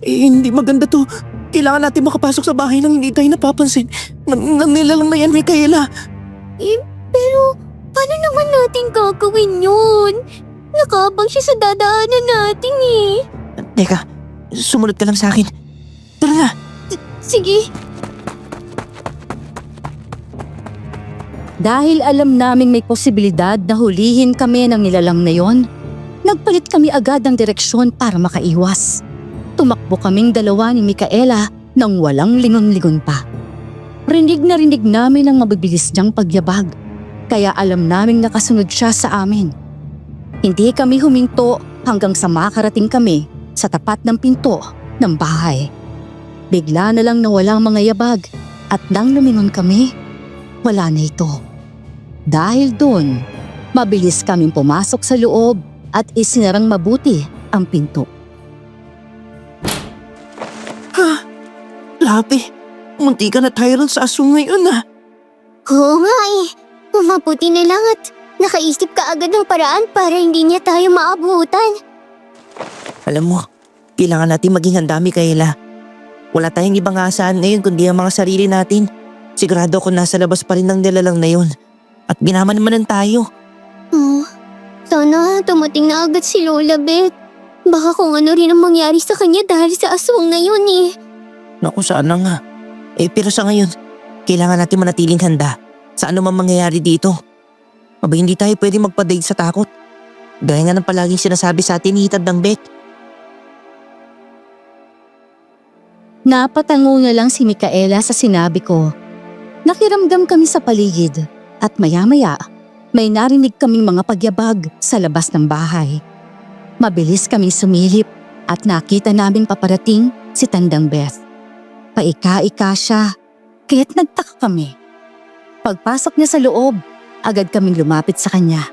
Hindi maganda to. Kailangan natin makapasok sa bahay nang hindi tayo napapansin. Nilalang na yan, Micaela. Pero paano naman natin gagawin yun? Nakabang siya sa dadaanan natin eh. Teka, sumunod ka lang sa akin. Tara na. Sige. Dahil alam naming may posibilidad na hulihin kami ng nilalang na yon, nagpalit kami agad ng direksyon para makaiwas. Tumakbo kaming dalawa ni Micaela nang walang lingon-lingon pa. Rinig na rinig namin ang mabibilis niyang pagyabag, kaya alam naming nakasunod siya sa amin. Hindi kami huminto hanggang sa makarating kami sa tapat ng pinto ng bahay. Bigla na lang nawala ang mga yabag at nang lumingon kami, wala na ito. Dahil doon, mabilis kaming pumasok sa loob at isinarang mabuti ang pinto. Grabe, munti ka na Tyrell sa aswang ngayon ah. Oo nga eh. Mabuti na lang at nakaisip ka agad ng paraan para hindi niya tayo maabutan. Alam mo, kailangan natin maging handa, Micaela. Wala tayong ibang asahan ngayon kundi ang mga sarili natin. Sigurado ako nasa labas pa rin ng nilalang na yun. At binamanaman tayo. Sana tumating na agad si Lola Beth. Baka kung ano rin ang mangyari sa kanya dahil sa aswang na yun eh. Naku, sana nga. Pero sa ngayon, kailangan natin manatiling handa sa ano man mangyayari dito. Aba, hindi tayo pwede magpadaig sa takot. Gaya nga ng palaging sinasabi sa atin ni Tandang Beth. Napatango na lang si Micaela sa sinabi ko. Nakiramdam kami sa paligid at maya-maya may narinig kaming mga pagyabag sa labas ng bahay. Mabilis kaming sumilip at nakita naming paparating si Tandang Beth. Paika-ika siya, kaya't nagtaka kami. Pagpasok niya sa loob, agad kaming lumapit sa kanya.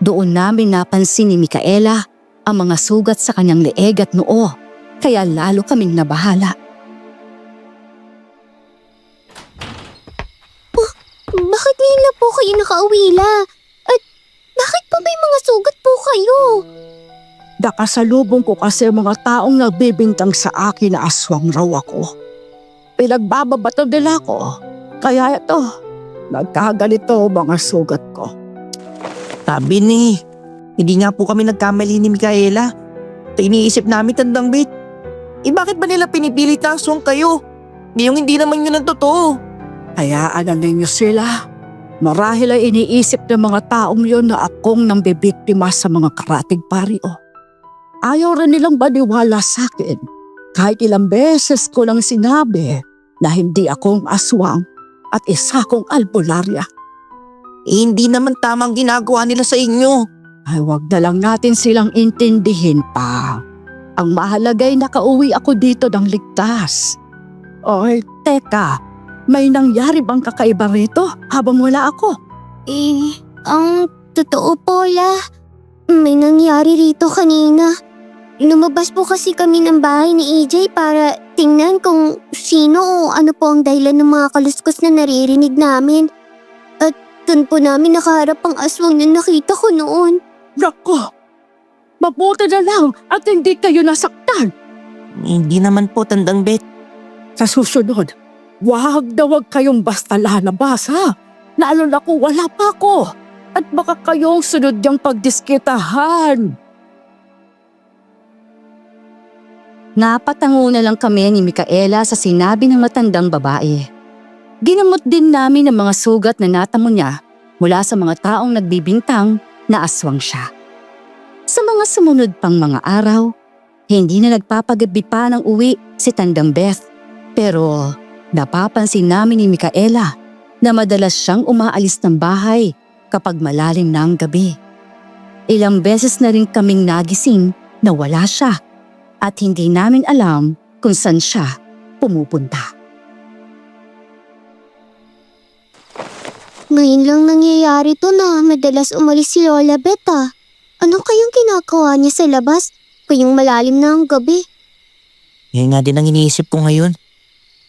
Doon namin napansin ni Micaela ang mga sugat sa kanyang leeg at noo, kaya lalo kaming nabahala. Bakit ngayon na po kayo nakauwila? At bakit pa may mga sugat po kayo? Nakasalubong ko kasi mga taong nagbibintang sa akin na aswang raw ako. Pinagbababato nila ko, kaya ito, nagkaganito mga sugat ko. Sabi ni, hindi nga po kami nagkamali ni Micaela. Ito iniisip namin, Tandang Beth. Bakit ba nila pinipilit na aswang kayo? Yung hindi naman yun ang totoo. Hayaan na ninyo sila. Marahil ay iniisip ng mga taong yun na akong nang bibiktima sa mga karatig pari o. Ayaw rin nilang baniwala sa akin. Kahit ilang beses ko lang sinabi na hindi akong aswang at isa kong albularya. Hindi naman tamang ginagawa nila sa inyo. Ay wag na lang natin silang intindihin pa. Ang mahalagay nakauwi ako dito ng ligtas. Oy, teka, may nangyari bang kakaiba rito habang wala ako? Ang totoo po, may nangyari rito kanina. Lumabas po kasi kami ng bahay ni EJ para tingnan kung sino o ano po ang dahilan ng mga kaluskos na naririnig namin. At dun po namin nakaharap ang aswang na nakita ko noon. Nako, mabuti na lang at hindi kayo nasaktan. Hindi naman po, Tandang Beth. Sa susunod, wag na wag kayong basta lalabas ha. Lalo na kung wala pa ako. At baka kayong sunod niyang pagdiskitahan. Napatango na lang kami ni Micaela sa sinabi ng matandang babae. Ginamot din namin ang mga sugat na natamo niya mula sa mga taong nagbibintang na aswang siya. Sa mga sumunod pang mga araw, hindi na nagpapagabi pa ng uwi si Tandang Beth. Pero napapansin namin ni Micaela na madalas siyang umaalis ng bahay kapag malalim na ang gabi. Ilang beses na rin kaming nagising na wala siya at hindi namin alam kung saan siya pumupunta. Ngayon lang nangyayari to na madalas umalis si Lola Beth ah. Ano kayang ginagawa niya sa labas? Kayong malalim na ang gabi. Yan nga din ang iniisip ko ngayon.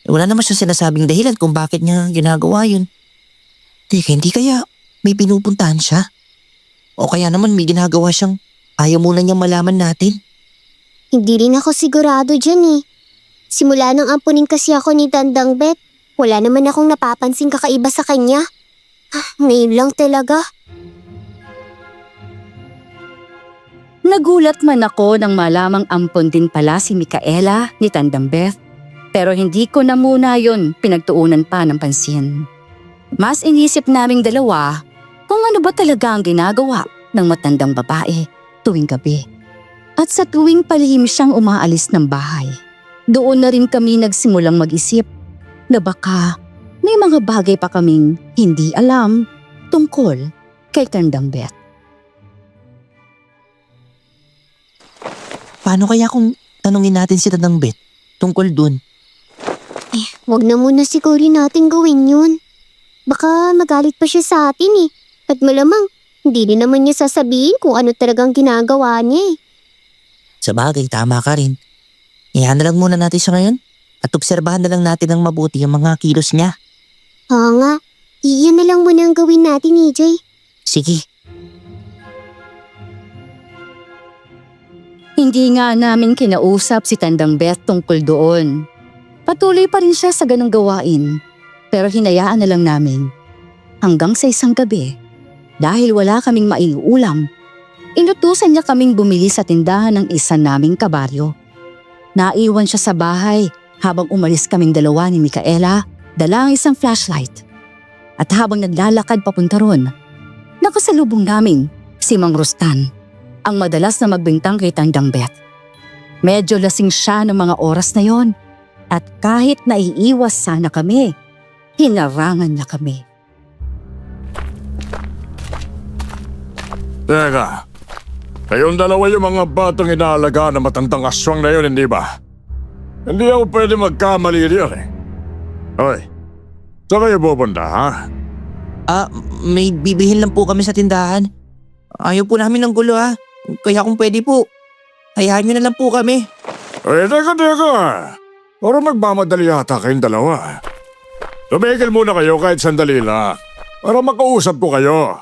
Wala naman siya sinasabing dahilan kung bakit niya ginagawa yun. Hindi kaya may pinupuntahan siya? O kaya naman may ginagawa siyang ayaw muna niyang malaman natin? Hindi rin ako sigurado dyan eh. Simula nang ampunin kasi ako ni Tandang Beth, wala naman akong napapansing kakaiba sa kanya. Ngayon lang talaga. Nagulat man ako nang malamang ampon din pala si Micaela ni Tandang Beth, pero hindi ko na muna yon pinagtuunan pa ng pansin. Mas inisip naming dalawa kung ano ba talaga ang ginagawa ng matandang babae tuwing gabi. At sa tuwing palihim siyang umaalis ng bahay, doon na rin kami nagsimulang mag-isip na baka may mga bagay pa kaming hindi alam tungkol kay Tandang Beth. Paano kaya kung tanungin natin si Tandang Beth tungkol dun? Wag na muna siguro natin gawin yun. Baka magalit pa siya sa atin eh. At malamang, hindi rin naman niya sasabihin kung ano talagang ginagawa niya eh. Sa bagay, tama ka rin. Iyan na lang muna natin siya ngayon at obserbahan na lang natin ng mabuti yung mga kilos niya. Oo nga, iyan na lang muna ang gawin natin, EJ. Sige. Hindi nga namin kinausap si Tandang Beth tungkol doon. Patuloy pa rin siya sa ganong gawain, pero hinayaan na lang namin. Hanggang sa isang gabi, dahil wala kaming maiulam, inutusan niya kaming bumili sa tindahan ng isa naming kabaryo. Naiwan siya sa bahay habang umalis kaming dalawa ni Micaela, dala ang isang flashlight. At habang naglalakad papunta ron, nakasalubong namin si Mang Rustan, ang madalas na magbintang kay Tandang Beth. Medyo lasing siya ng mga oras na yon, at kahit naiiwas sana kami, hinarangan niya kami. Teka, kayong dalawa yung mga batang inaalagaan na matandang aswang na yun, hindi ba? Hindi ako pwede magkamali riyan eh. Hoy, saan kayo pupunta, ha? May bibihin lang po kami sa tindahan. Ayaw po namin ng gulo ha. Kaya kung pwede po, hayaan nyo na lang po kami. Teka. Para magmamadali yata kayong dalawa. Tumigil muna kayo kahit sandali lang. Para makausap ko kayo.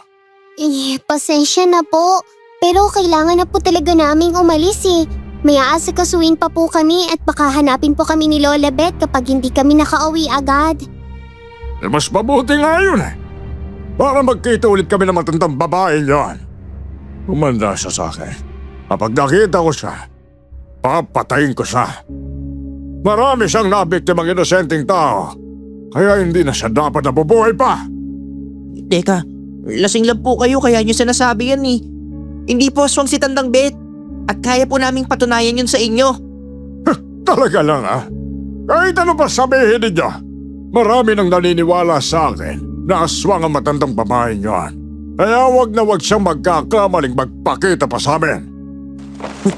Pasensya na po. Pero kailangan na po talaga naming umalis eh. May aasikasuin pa po kami at baka hanapin po kami ni Lola Beth kapag hindi kami nakauwi agad. Mas mabuti nga yun eh. Para magkita ulit kami ng matandang babae niyan. Umanda siya sa akin. Kapag nakita ko siya, papatayin ko siya. Marami siyang nabiktimang inosenteng tao. Kaya hindi na siya dapat nabubuhay pa. Teka, lasing lang po kayo kaya nyo sinasabi yan eh. Hindi po aswang si Tandang Beth at kaya po naming patunayan yun sa inyo. Talaga lang ah. Kahit ano pa sabihin ninyo, marami nang naniniwala sa akin na aswang ang matandang babae niyan. Kaya wag na wag siyang magkakamaling magpakita pa sa amin.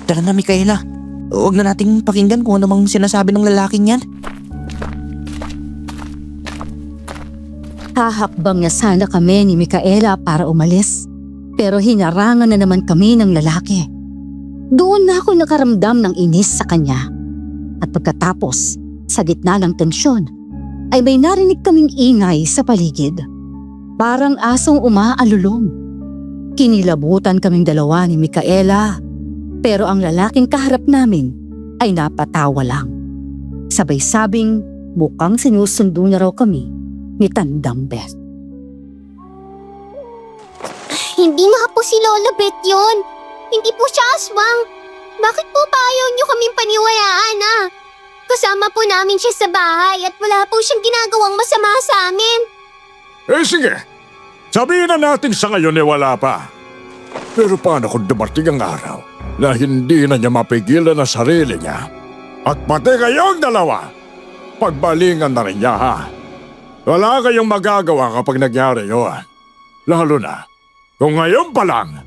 Tara na Micaela. Huwag na nating pakinggan kung ano mang sinasabi ng lalaking yan. Hahakbang niya sana kami ni Micaela para umalis, pero hinarangan na naman kami ng lalaki. Doon na ako nakaramdam ng inis sa kanya. At pagkatapos, sa gitna ng tensyon, ay may narinig kaming ingay sa paligid. Parang asong umaalulong. Kinilabutan kaming dalawa ni Micaela, pero ang lalaking kaharap namin ay napatawa lang. Sabay-sabing mukhang sinusundo na raw kami ni Tandang Beth. Hindi nga po si Lola Beth yun. Hindi po siya aswang. Bakit po ba ayaw niyo kaming paniwalaan ah? Kasama po namin siya sa bahay at wala po siyang ginagawang masama sa amin. Sige, sabihin na natin sa ngayon wala pa. Pero paano kung dumating ang araw na hindi na niya mapigilan ang sarili niya? At pati kayong dalawa, pagbalingan na rin niya ha. Wala kayong magagawa kapag nangyari yun. Lalo na kung ngayon pa lang,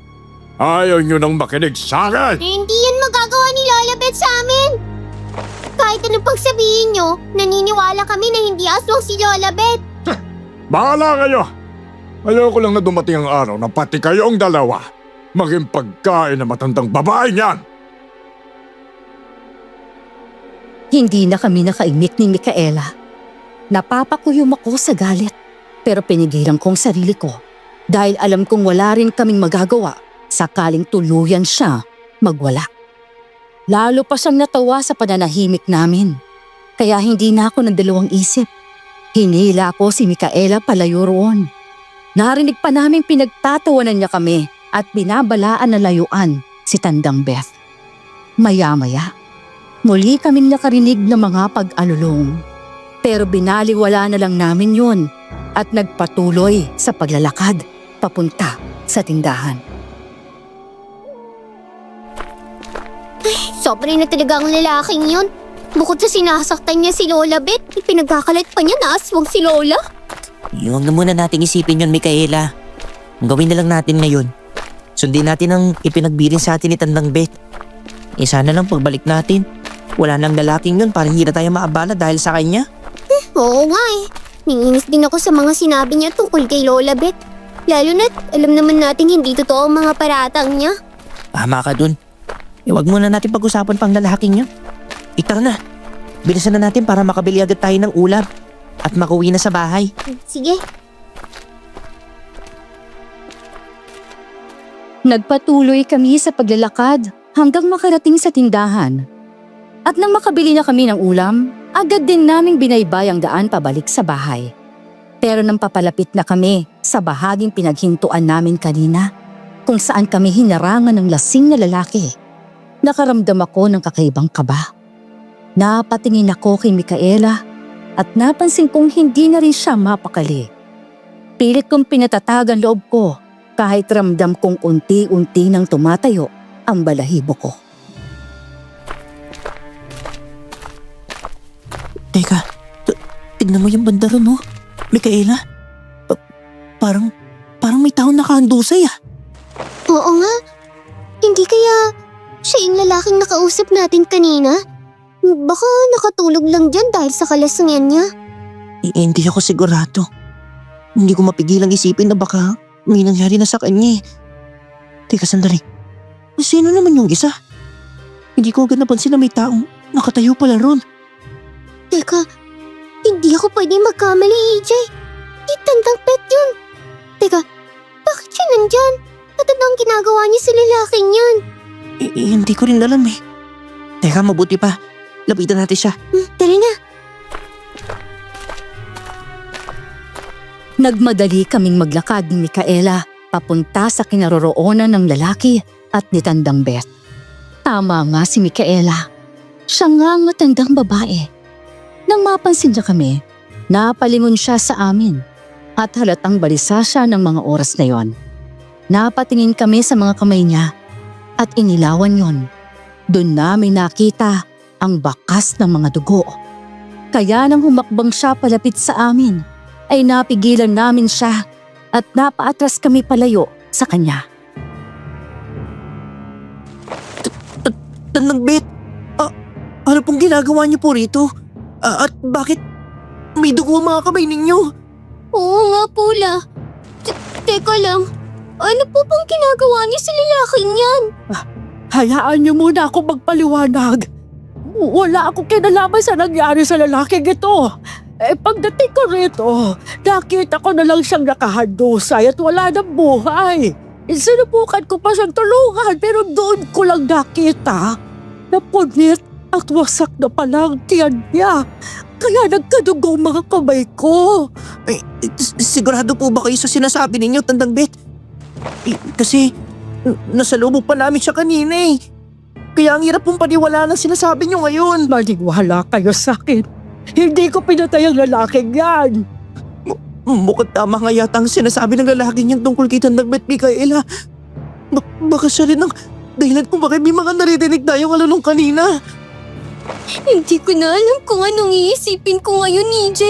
ayaw niyo nang makinig sa akin. Hindi yan magagawa ni Lola Beth sa amin. Kahit Kahit anong pagsabihin nyo, naniniwala kami na hindi aswang si Lola Beth. Bahala kayo! Ayoko lang na dumating ang araw na pati kayong dalawa maging pagkain na matandang babae niyan. Hindi na kami nakaimik ni Micaela. Napapakuyom ako sa galit, pero pinigilan kong sarili ko dahil alam kong wala rin kaming magagawa sakaling tuluyan siya magwala. Lalo pa siyang natawa sa pananahimik namin, kaya hindi na ako nagdalawang isip. Hinila ko si Micaela palayo roon. Narinig pa naming pinagtatawanan niya kami at binabalaan na layuan si Tandang Beth. Maya-maya, muli kaming nakarinig ng mga pag-alulong. Pero binaliwala na lang namin yun at nagpatuloy sa paglalakad papunta sa tindahan. Sobrang na talaga ang lalaking yun. Bukod sa sinasaktan niya si Lola Beth, pinagkakalat pa niya na aswang si Lola. Huwag na muna nating isipin yun, Micaela. Ang gawin na lang natin ngayon. Sundin natin ang ipinagbirin sa atin ni Tandang Beth. Sana lang pagbalik natin, wala nang lalaking yun para hindi na tayo maabala dahil sa kanya. Oo nga eh. Nanginis din ako sa mga sinabi niya tungkol kay Lola Beth. Lalo na't alam naman natin hindi totoo ang mga paratang niya. Tama ka dun. Huwag muna natin pag-usapan pang lalaking yun. Tara na. Bilisan na natin para makabili agad tayo ng ulam at makauwi na sa bahay. Sige. Nagpatuloy kami sa paglalakad hanggang makarating sa tindahan. At nang makabili na kami ng ulam, agad din naming binaybay ang daan pabalik sa bahay. Pero nang papalapit na kami sa bahaging pinaghintuan namin kanina, kung saan kami hinarangan ng lasing na lalaki, nakaramdam ako ng kakaibang kaba. Napatingin ako kay Micaela at napansin kong hindi na rin siya mapakali. Pilit kong pinatatagan loob ko kahit ramdam kong unti-unti nang tumatayo ang balahibo ko. Teka, tignan mo yung banda ron, oh. Micaela, parang may taong nakahandusay, ah. Oo nga. Hindi kaya siya yung lalaking nakausap natin kanina? Baka nakatulog lang dyan dahil sa kalasangan niya. Hindi ako sigurado. Hindi ko mapigilang isipin na baka may nangyari na sa kanya, eh. Teka, sandali. Sino naman yung isa? Hindi ko agad napansin na may taong nakatayo pala ron. Teka, hindi ako pwede magkamali, EJ. Di Tandang Beth yun. Teka, bakit siya nandyan? At ano ang ginagawa niya sa lalaking yun? Hindi ko rin alam, eh. Teka, mabuti pa. Lapitan natin siya. Tara na. Nagmadali kaming maglakad ni Micaela papunta sa kinaroroonan ng lalaki at ni Tandang Beth. Tama nga si Micaela. Siya nga ang matandang babae. Nang mapansin niya kami, napalingon siya sa amin at halatang balisa siya ng mga oras na yon. Napatingin kami sa mga kamay niya at inilawan yon. Doon namin nakita ang bakas ng mga dugo. Kaya nang humakbang siya palapit sa amin, ay napigilan namin siya at napaatras kami palayo sa kanya. Tandang Beth, ano pong ginagawa niyo po rito? At bakit may dugo ang mga kamay ninyo? Oo nga, Pula. Teka lang. Ano po bang ginagawa niya sa lalaking yan? Hayaan niyo muna ako magpaliwanag. Wala akong kinalaman sa nangyari sa lalaking ito. Pagdating ko rito, nakita ko na lang siyang nakahandusay at wala ng buhay. Sinubukan ko pa siyang tulungan pero doon ko lang nakita na punit at wasak na pala ang tiyan niya. Kaya nagkadugo mga kamay ko. Sigurado po ba kayo sa sinasabi ninyo, Tandang Beth? Kasi nasalubog pa namin siya kanina, eh. Kaya ang hirap pong paniwalaan ang sinasabi niyo ngayon. Maniwala kayo sa akin. Hindi ko pinatay ang lalaking yan. Mukhang tama nga yata ang sinasabi ng lalaking yung tungkol kay Tandang Beth, Micaela. Baka siya rin ang dahilan kung bakit may mga naririnig tayong alulong kanina. Hindi ko na alam kung anong iisipin ko ngayon, EJ.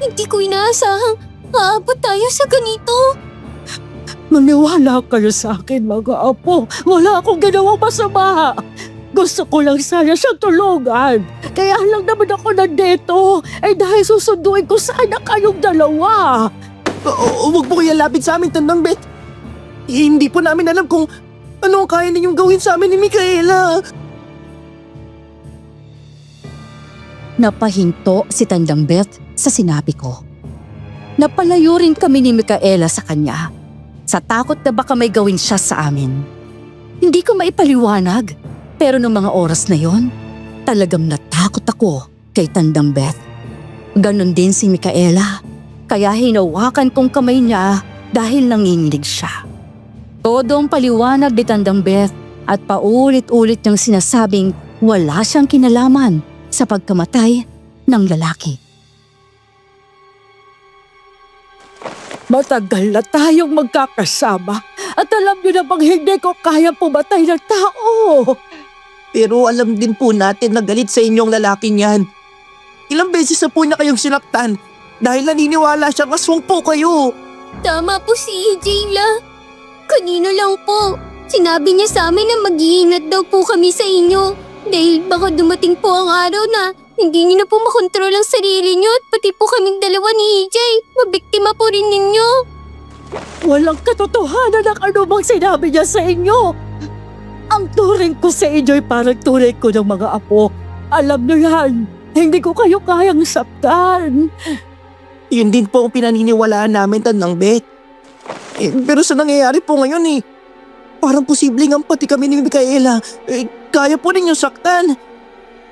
Hindi ko inaasahang aabot tayo sa ganito. Maniwala kayo sa akin, mga apo. Wala akong ginawang masama. Gusto ko lang sana siyang tulungan. Kaya lang naman ako nandito. Dahil susunduin ko sana kayong dalawa. Huwag po kayo lapit sa amin, Tandang Bet. Hindi po namin alam kung ano ang kaya ninyong gawin sa amin ni Micaela. Napahinto si Tandang Beth sa sinabi ko. Napalayo rin kami ni Micaela sa kanya. Sa takot na baka may gawin siya sa amin. Hindi ko maipaliwanag, pero noong mga oras na yon, talagang natakot ako kay Tandang Beth. Ganon din si Micaela, kaya hinawakan kong kamay niya dahil nanginginig siya. Todo ang paliwanag ni Tandang Beth at paulit-ulit niyang sinasabing wala siyang kinalaman sa pagkamatay ng lalaki. Matagal na tayong magkakasama at alam niyo na bang hindi ko kaya pumatay ng tao. Pero alam din po natin na galit sa inyong lalaking yan. Ilang beses na po na kayong sinaktan dahil naniniwala siyang aswang po kayo. Tama po si EJ la. Kanina lang po. Sinabi niya sa amin na mag-iingat daw po kami sa inyo. Dahil baka dumating po ang araw na hindi niyo na po makontrol ang sarili niyo at pati po kaming dalawa ni EJ. Mabiktima po rin ninyo. Walang katotohanan ang anumang sinabi niya sa inyo. Ang turing ko sa inyo'y parang turing ko ng mga apo. Alam niyo yan, hindi ko kayo kayang saktan. Yun din po ang pinaniniwalaan namin, Tandang Bet. Pero sa nangyayari po ngayon parang posibleng ang pati kami ni Micaela. Kaya po ninyong saktan.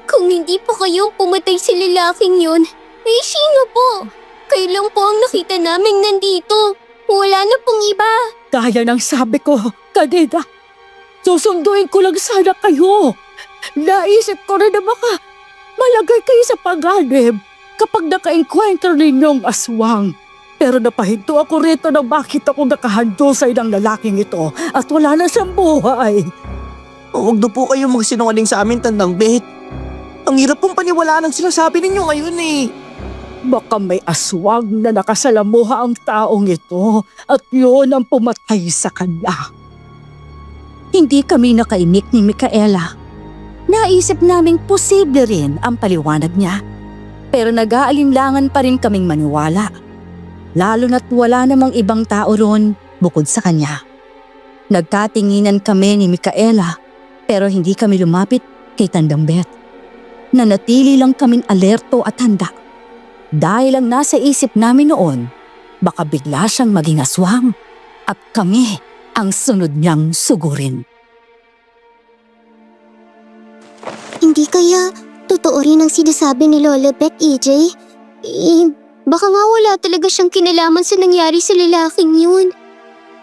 Kung hindi po kayo pumatay sa lalaking yun, sino po? Kayo lang po ang nakita naming nandito. Wala na pong iba. Kaya nang sabi ko, kanina, susunduin ko lang sana kayo. Naisip ko rin na baka malagay kayo sa panganib kapag naka-encounter ninyong aswang. Pero napahinto ako rito na bakit ako nakahandusay ng lalaking ito at wala na siyang buhay. Huwag na po kayong magsinungaling sa amin, Tandang Bet. Ang hirap pong paniwalaan ang sinasabi ninyo ngayon Baka may aswang na nakasalamuha ang taong ito at yun ang pumatay sa kanya. Hindi kami nakaimik ni Micaela. Naisip naming posible rin ang paliwanag niya. Pero nag-aalinlangan pa rin kaming maniwala. Lalo na't wala namang ibang tao ron bukod sa kanya. Nagkatinginan kami ni Micaela pero hindi kami lumapit kay Tandang Beth. Nanatili lang kaming alerto at handa. Dahil ang nasa isip namin noon, baka bigla siyang maging aswang at kami ang sunod niyang sugurin. Hindi kaya totoo rin ang sinasabi ni Lola Beth, EJ? Baka nga wala talaga siyang kinalaman sa nangyari sa lalaking yun.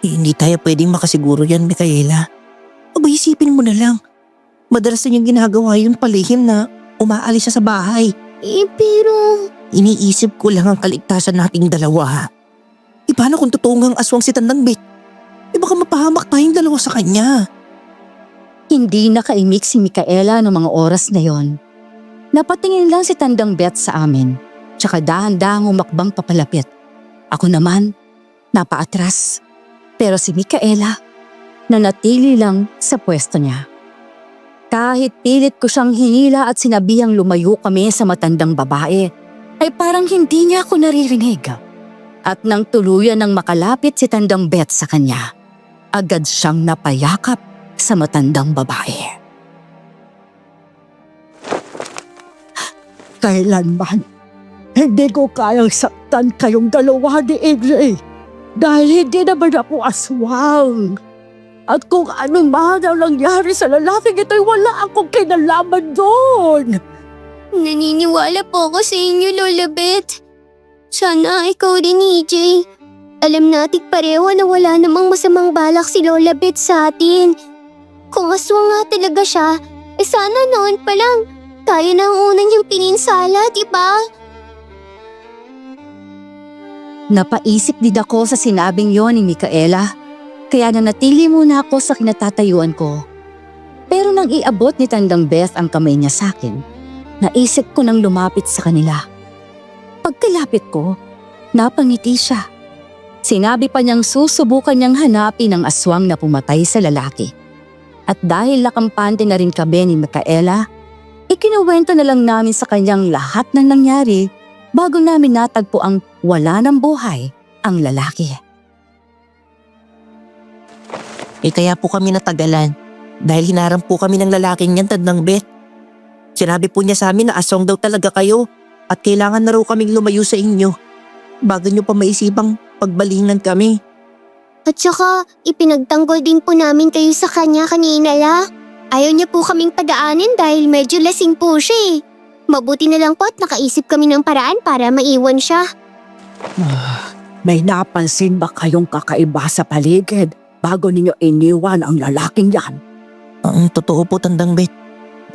Hindi tayo pwedeng makasiguro yan, Micaela. Isipin mo na lang. Madalas na niyang ginagawa yun palihim na umaalis siya sa bahay. Pero... Iniisip ko lang ang kaligtasan nating dalawa. Paano kung totoo ngang aswang si Tandang Bet? Baka mapahamak tayong dalawa sa kanya. Hindi nakaimik si Micaela noong mga oras na yon. Napatingin lang si Tandang Beth sa amin, tsaka dahan-dahang umakbang papalapit. Ako naman, napaatras. Pero si Micaela, nanatili lang sa pwesto niya. Kahit pilit ko siyang hinila at sinabihang lumayo kami sa matandang babae, ay parang hindi niya ako naririnig. At nang tuluyan ng makalapit si Tandang Beth sa kanya, agad siyang napayakap sa matandang babae. Kailanman, hindi ko kayang saktan kayong dalawa ni EJ dahil hindi naman ako aswang. At kung ano man ang nangyari sa lalaking ito'y wala akong kinalaman doon. Naniniwala po ako sa inyo, Lola Beth. Sana ikaw din, EJ. Alam nating pareho na wala namang masamang balak si Lola Beth sa atin. Kung aswang nga talaga siya, sana noon pa lang tayo na ang unang niyang pininsala, diba? Napaisip din ako sa sinabing yon ni Micaela, kaya nanatili muna ako sa kinatatayuan ko. Pero nang iabot ni Tandang Beth ang kamay niya sa akin, naisip ko nang lumapit sa kanila. Pagkalapit ko, napangiti siya. Sinabi pa niyang susubukan niyang hanapin ang aswang na pumatay sa lalaki. At dahil nakampante na rin kami ni Micaela, ikinuwento na lang namin sa kanyang lahat ng nangyari bago namin natagpo ang wala ng buhay ang lalaki. Kaya po kami natagalan dahil hinarang po kami ng lalaking yan, Tandang Beth. Sinabi po niya sa amin na aswang daw talaga kayo at kailangan na raw kaming lumayo sa inyo bago niyo pa maisipang pagbalingan kami. At saka, ipinagtanggol din po namin kayo sa kanya kanina la. Ayaw niya po kaming padaanin dahil medyo lasing po siya eh. Mabuti na lang po at nakaisip kami ng paraan para maiwan siya. May napansin ba kayong kakaiba sa paligid bago ninyo iniwan ang lalaking yan? Ang totoo po, Tandang Beth.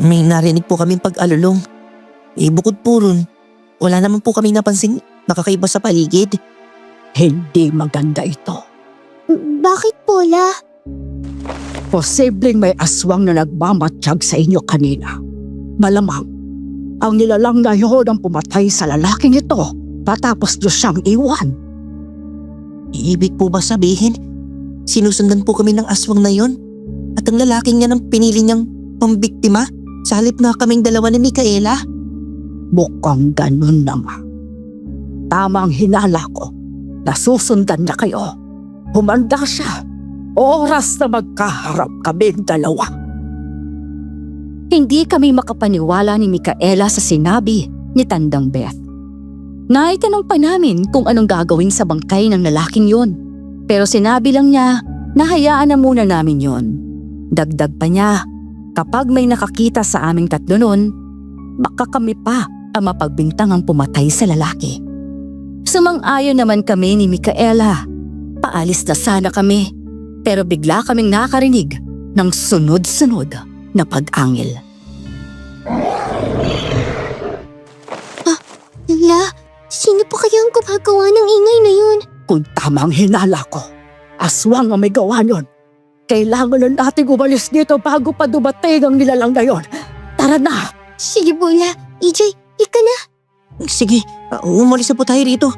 May narinig po kaming pag-alulong. Bukod po ron, wala naman po kaming napansin nakakaiba sa paligid. Hindi maganda ito. Bakit po la? Posibleng may aswang na nagmamatsyag sa inyo kanina. Malamang, ang nilalang na yun ang pumatay sa lalaking ito patapos niyo siyang iwan. Ibig po ba sabihin, sinusundan po kami ng aswang na yon? At ang lalaking niya ang pinili niyang pambiktima sa halip na kaming dalawa ni Micaela? Mukhang ganun na nga. Tamang hinala ko. Nasusundan niya kayo. Humanda siya. Oras na magkaharap kaming dalawa. Hindi kami makapaniwala ni Micaela sa sinabi ni Tandang Beth. Naitanong pa namin kung anong gagawin sa bangkay ng lalaking yon. Pero sinabi lang niya na hayaan na muna namin yon. Dagdag pa niya, kapag may nakakita sa aming tatlo nun, baka kami pa ang mapagbintang ang pumatay sa lalaki. Sumang-ayon naman kami ni Micaela. Paalis na sana kami, pero bigla kaming nakarinig ng sunod-sunod na pag-angil. La, sino po kaya ang gumagawa ng ingay na yun? Kung tamang hinala ko, aswang ang may gawa niyon. Kailangan na natin umalis dito bago pa dumating ang nilalang na yon. Tara na! Sige po la, EJ, ika na. Sige, umalis na po tayo rito.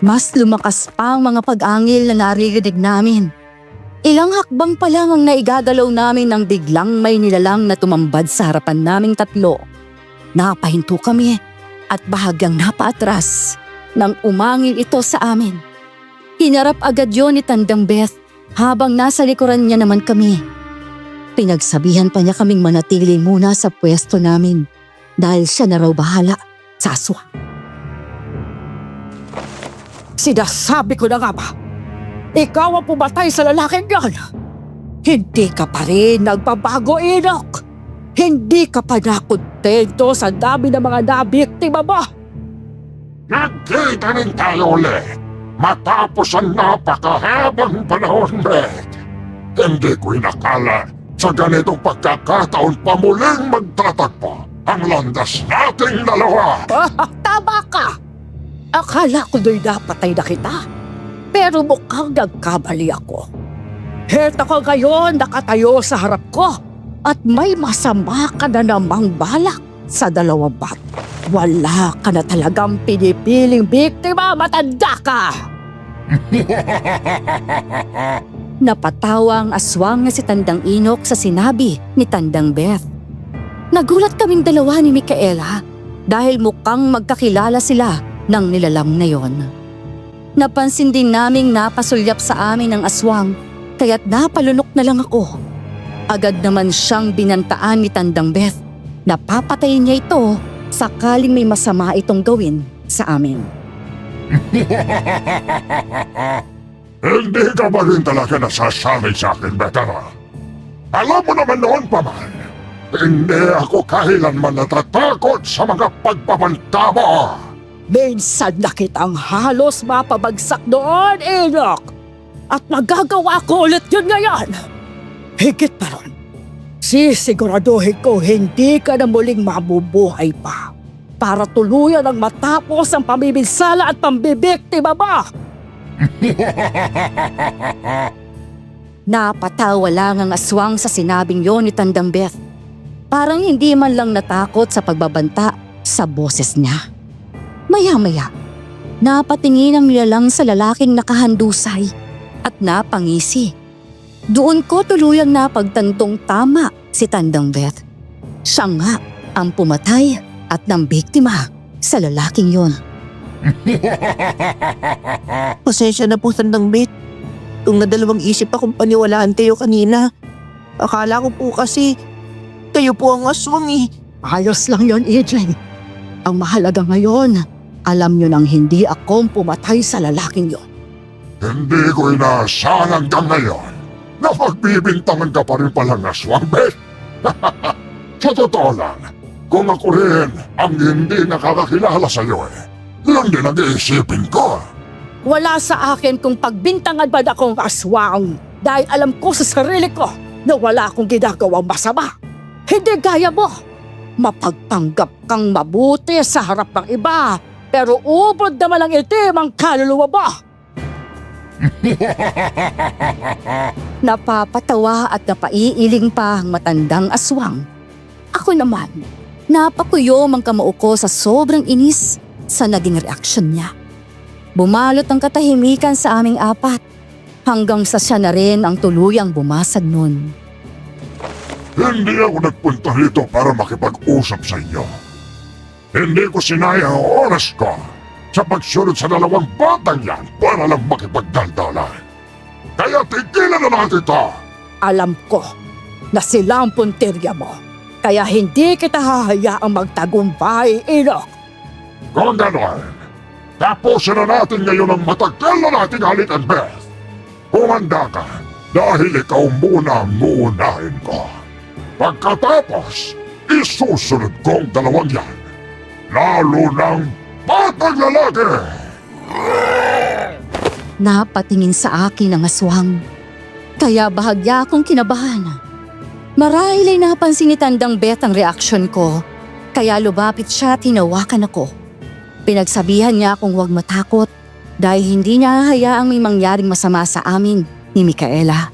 Mas lumakas pa ang mga pag-angil na naririnig namin. Ilang hakbang pa lang ang naigagalaw namin nang biglang may nilalang na tumambad sa harapan naming tatlo. Napahinto kami at bahagyang napaatras nang umangil ito sa amin. Hinarap agad yon ni Tandang Beth habang nasa likuran niya naman kami. Pinagsabihan pa niya kaming manatili muna sa pwesto namin dahil siya na raw bahala sa aswang. Sinasabi ko na nga ba? Ikaw ang pumatay sa lalaking yan. Hindi ka pa rin nagbabago, Enoch. Hindi ka pa nakontento sa dami ng mga nabiktima mo. Nagkita rin tayo ulit matapos ang napakahabang panahon, Beth. Hindi ko inakala sa ganitong pagkakataon pa muling magtatagpo ang landas nating dalawa. Tama ka! Akala ko do'y napatay na kita. Pero mukhang nagkamali ako. Heto ko ngayon nakatayo sa harap ko at may masama ka na namang balak sa dalawang bat. Wala ka na talagang pinipiling biktima, matanda ka! Napatawa ang aswang na si Tandang Enoch sa sinabi ni Tandang Beth. Nagulat kaming dalawa ni Micaela dahil mukhang magkakilala sila ng nilalang na yon. Napansin din naming napasulyap sa amin ang aswang kaya't napalunok na lang ako. Agad naman siyang binantaan ni Tandang Beth na papatayin niya ito sakaling may masama itong gawin sa amin. Hindi ka ba rin talaga nasasanay sa akin, Betara? Alam mo naman noon pa man, hindi ako kailanman natatakot sa mga pagpapanta mo. Minsan na kitang halos mapabagsak doon, Enoch. At magagawa ko ulit yun ngayon. Higit pa ron, sisiguraduhin ko hindi ka na muling mabubuhay pa para tuluyan ang matapos ang pamiminsala at pambibiktima mo. Napatawa lang ang aswang sa sinabing yon ni Tandang Beth. Parang hindi man lang natakot sa pagbabanta sa boses niya. Maya-maya, napatingin ang nilalang sa lalaking nakahandusay at napangisi. Doon ko tuluyang napagtantong tama si Tandang Beth. Siya nga ang pumatay at nambiktima sa lalaking yon. Pasensya na po, Tandang Beth. Kung nadalawang isip akong paniwalaan kayo kanina. Akala ko po kasi kayo po ang aswang eh. Ayos lang yon, EJ. Ang mahalaga ngayon, alam nyo nang hindi akong pumatay sa lalaking yon. Hindi ko inaasahan hanggang ngayon na magbibintangan ka pa rin palang aswang, Beth. Sa totoo lang, kung ako rin ang hindi nakakakilala sa'yo yun din ang iisipin ko. Wala sa akin kung pagbintangan ba akong aswang dahil alam ko sa sarili ko na wala akong ginagawang masama. Hindi gaya mo. Mapagpanggap kang mabuti sa harap ng iba pero ubod naman ang itim ang kaluluwa mo. Napapatawa at napaiiling pa ang matandang aswang. Ako naman, napakuyom ang kamao ko sa sobrang inis sa naging reaksyon niya. Bumalot ang katahimikan sa aming apat hanggang sa siya na rin ang tuluyang bumasag nun. Hindi ako nagpunta rito para makipag-usap sa inyo. Hindi ko sinayang ang oras ko sa pagsunod sa dalawang batang yan para lang makipagdaldalan. Kaya tigilan na natin ito! Alam ko na sila ang puntirya mo. Kaya hindi kita hahayaang magtagumpay, Enoch. Kung gano'n, tapusin na natin ngayon ang matagal na nating halikan, Beth. Humanda ka dahil ikaw muna ang uunahin ko. Pagkatapos, isusunod ko ang dalawang yan. Lalo ng batang lalaki! Napatingin sa akin ang aswang. Kaya bahagya akong kinabahan. Marahil ay napansin ni Tandang Beth ang reaksyon ko. Kaya lumapit siya at hinawakan ako. Pinagsabihan niya akong huwag matakot dahil hindi niya hayaang may mangyaring masama sa amin ni Micaela.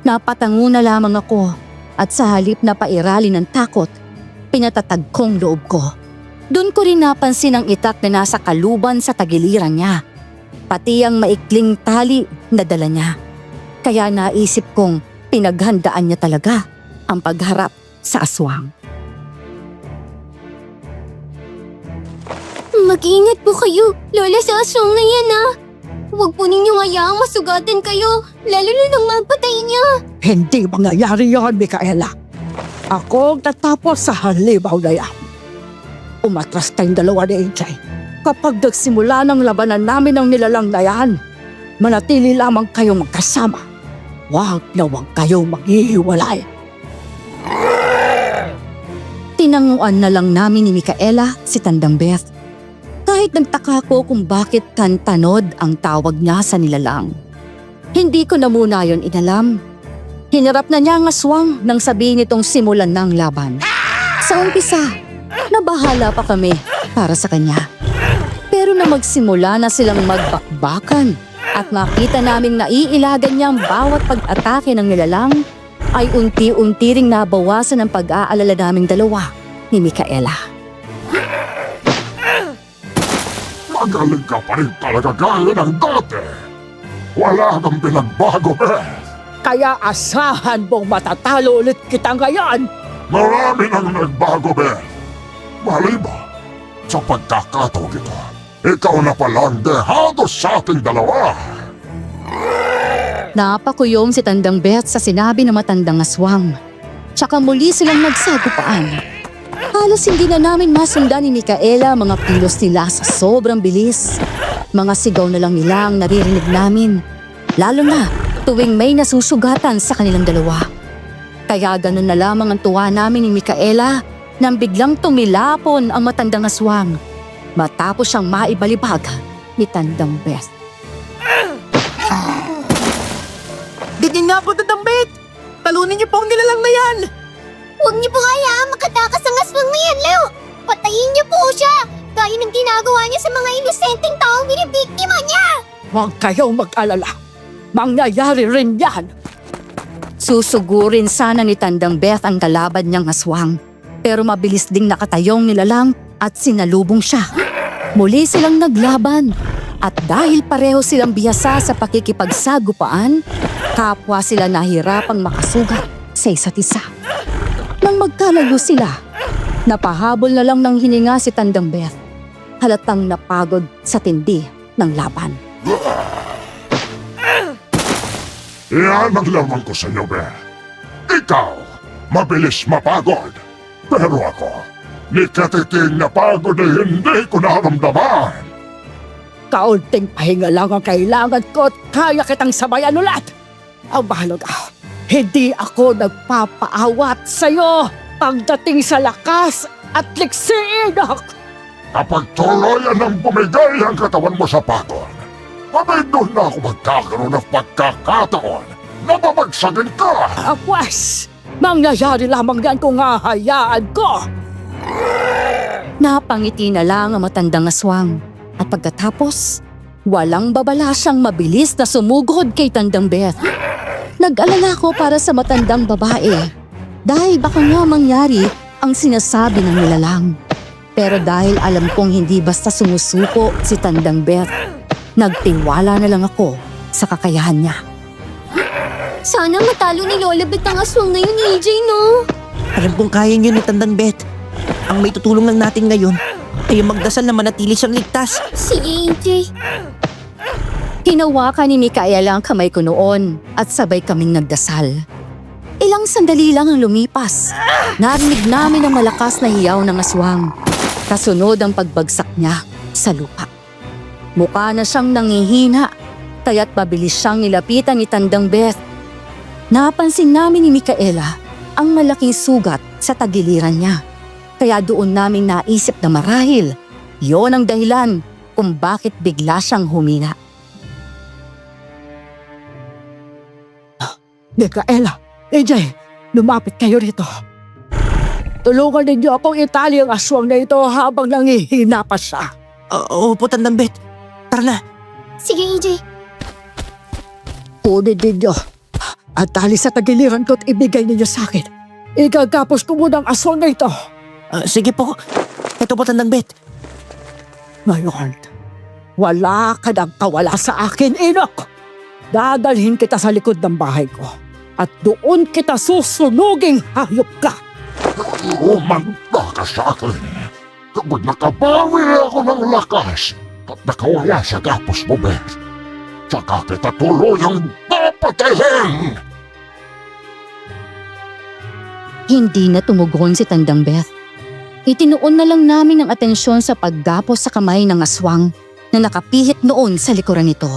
Napatango na lamang ako at sa halip na pairalin ng takot, pinatatag kong loob ko. Doon ko rin napansin ang itak na nasa kaluban sa tagiliran niya, pati ang maikling tali na dala niya. Kaya naisip kong pinaghandaan niya talaga ang pagharap sa aswang. Mag-ingat po kayo, Lola, sa aswang na yan Huwag po ninyong hayaang masugatan kayo, lalo na nang mapatay niya. Hindi mangyayari yon, Micaela. Ako ang tatapos sa halimaw na yan. Umatras kayong dalawa ni AJ. Kapag nagsimula ng labanan namin ng nilalang na yan, manatili lamang kayong magkasama. Huwag na huwag kayong maghihiwalay. Tinanguan na lang namin ni Micaela si Tandang Beth. Kahit nagtaka ko kung bakit tantanod ang tawag niya sa nilalang. Hindi ko na muna yon inalam. Hinarap na niya ang aswang nang sabihin nitong simulan ng laban. Sa umpisa, nabahala pa kami para sa kanya. Pero na magsimula na silang magbakbakan at makita naming naiilagan niya ang bawat pag-atake ng nilalang, ay unti-unti ring nabawasan ang pag-aalala naming dalawa ni Micaela. Magaling ka pa rin talaga gaya ng dati. Wala kang pinagbago, Beth. Kaya asahan mong matatalo ulit kita ngayon. Marami nang nagbago, Beth. Malay ba, sa pagkakataon ito, ikaw na palang dehado sa ating dalawa. Napakuyom si Tandang Beth sa sinabi ng matandang aswang. Tsaka muli silang nagsagupaan. Halos hindi na namin masundan ni Micaela mga kilos nila sa sobrang bilis. Mga sigaw na lang nila ang naririnig namin. Lalo na tuwing may nasusugatan sa kanilang dalawa. Kaya ganun na lamang ang tuwa namin ni Micaela nang biglang tumilapon ang matandang aswang matapos siyang maibalibag ni Tandang Beth. Ganyan nga po, Tandang Beth! Talunin niyo po ang nilalang na yan! Huwag niyo po hayaang makatakas ang aswang na yan, Leo. Patayin niyo po siya, gaya ng ginagawa niya sa mga inosenteng taong binibiktima niya. Huwag kayong mag-alala. Mangyayari rin yan. Susugurin sana ni Tandang Beth ang kalaban niyang aswang. Pero mabilis ding nakatayong nilalang at sinalubong siya. Muli silang naglaban. At dahil pareho silang bihasa sa pakikipagsagupaan, kapwa sila nahirapang makasugat sa isa't isa. Nang magkalayo sila, napahabol na lang ng hininga si Tandang Beth. Halatang napagod sa tindi ng laban. Iyan ang lamang ko sa iyo, Beth. Ikaw, mabilis mapagod. Pero ako, ni katiting na pagod ay hindi ko naramdaman. Kaunting pahinga lang ang kailangan ko at kaya kitang sabayan ulit. Ang mahalaga, hindi ako nagpapaawat sa'yo pagdating sa lakas at liksiin. Kapag tuluyan ng bumigay ang katawan mo sa pagod, abay doon na ako magkakaroon ng pagkakataon na babagsakin ka. Pwes, mangyayari lamang yan kung hahayaan ko. Napangiti na lang ang matandang aswang. At pagkatapos, walang babala siyang mabilis na sumugod kay Tandang Beth. Nag-alala ko para sa matandang babae dahil baka nga mangyari ang sinasabi ng nilalang. Pero dahil alam kong hindi basta sumusuko si Tandang Beth, nagtiwala na lang ako sa kakayahan niya. Sana matalo ni Lola Beth ang aswang na yun, AJ, no? Alam kong kaya niyo ni Tandang Beth. Ang may tutulong lang natin ngayon ay magdasal na manatili siyang ligtas. Sige, AJ. Hinawakan ni Micaela ang kamay ko noon at sabay kaming nagdasal. Ilang sandali lang ang lumipas. Narinig namin ang malakas na hiyaw ng aswang. Kasunod ang pagbagsak niya sa lupa. Mukha na siyang nangihina, kaya't mabilis siyang nilapitan ni Tandang Beth. Napansin namin ni Micaela ang malaking sugat sa tagiliran niya. Kaya doon namin naisip na marahil yon ang dahilan kung bakit bigla siyang humina. Micaela, AJ, lumapit kayo rito. Tulungan ninyo akong itali ang aswang na ito habang nangihina pa siya. Opo, Tandang Beth. Tara na. Sige, AJ. Kunin ninyo at tali sa tagiliran ko at ibigay ninyo sa akin. Igagapos ko muna ang aswang na ito. Sige po. Ito po, Tandang Beth. Ngayon, wala ka nang kawala sa akin, Enoch. Dadalhin kita sa likod ng bahay ko at doon kita susunuging hayop ka. Umanda ka sa akin. Kapag nakabawi ako ng lakas at nakawala sa gapos mo, Beth, saka kita tuluyang papatayin. Hindi na tumugon si Tandang Beth. Itinuon na lang namin ang atensyon sa paggapos sa kamay ng aswang na nakapihit noon sa likuran nito.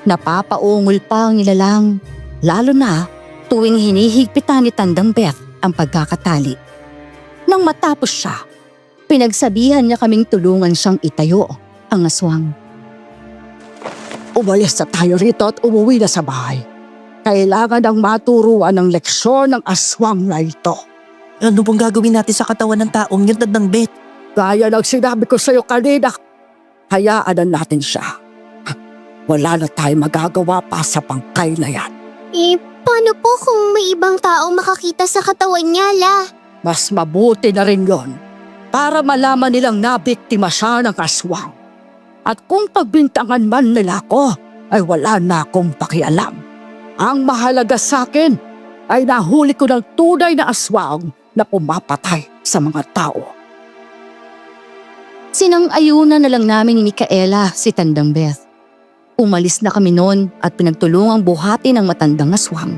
Napapaungol pa ang nilalang, lalo na tuwing hinihigpitan ni Tandang Beth ang pagkakatali. Nang matapos siya, pinagsabihan niya kaming tulungan siyang itayo ang aswang. Umalis na tayo rito at umuwi na sa bahay. Kailangan ang maturuan ng leksyon ng aswang na ito. Ano pong gagawin natin sa katawan ng taong yun, Tandang Beth? Gaya ng sinabi ko sa'yo kanina, hayaan na natin siya. Wala na tayong magagawa pa sa pangkay na yan. Paano po kung may ibang tao makakita sa katawan niya, La? Mas mabuti na rin yon para malaman nilang nabiktima siya ng aswang. At kung pagbintangan man nila ako, ay wala na akong pakialam. Ang mahalaga sa akin ay nahuli ko ng tunay na aswang na pumapatay sa mga tao. Sinang-ayunan na lang namin ni Micaela si Tandang Beth. Umalis na kami noon at pinagtulungang buhati ng matandang aswang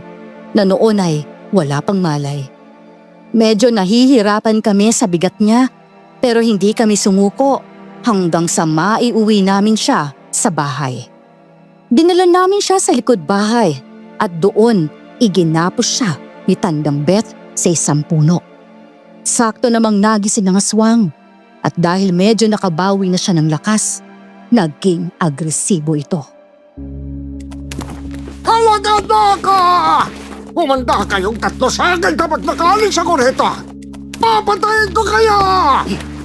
na noon ay wala pang malay. Medyo nahihirapan kami sa bigat niya pero hindi kami sumuko hanggang sa maiuwi namin siya sa bahay. Dinala namin siya sa likod bahay at doon iginapos siya ni Tandang Beth sa isang puno. Sakto namang nagising ang aswang at dahil medyo nakabawi na siya ng lakas, naging agresibo ito. Halaganda ka! Humanda kayong tatlo sa akin kapag nakaalis ako rito! Papatayin ko kayo!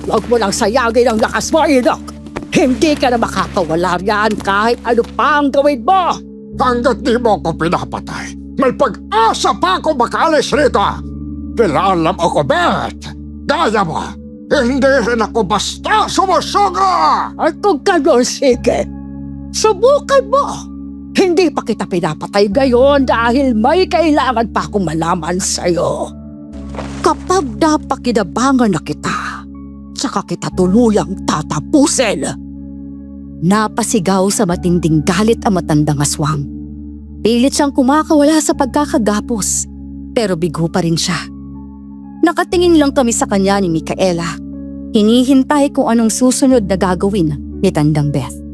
Huwag mo lang sayagin ang lakas mo, Enoch. Hindi ka na makakawala riyan kahit ano pa ang gawin mo. Hanggat di mo ako pinapatay, may pag-asa pa ako makaalis rito! Kilaalam ako, Beth! Gaya mo! Hindi rin ako basta sumusuga! At kung gano'n, sige. Subukan mo! Hindi pa kita pinapatay gayon dahil may kailangan pa akong malaman sa'yo. Kapag napakinabangan na kita, saka kita tuluyang tatapusin. Napasigaw sa matinding galit ang matandang aswang. Pilit siyang kumakawala sa pagkakagapos, pero bigo pa rin siya. Nakatingin lang kami sa kanya ni Micaela. Hinihintay kung anong susunod na gagawin ni Tandang Beth.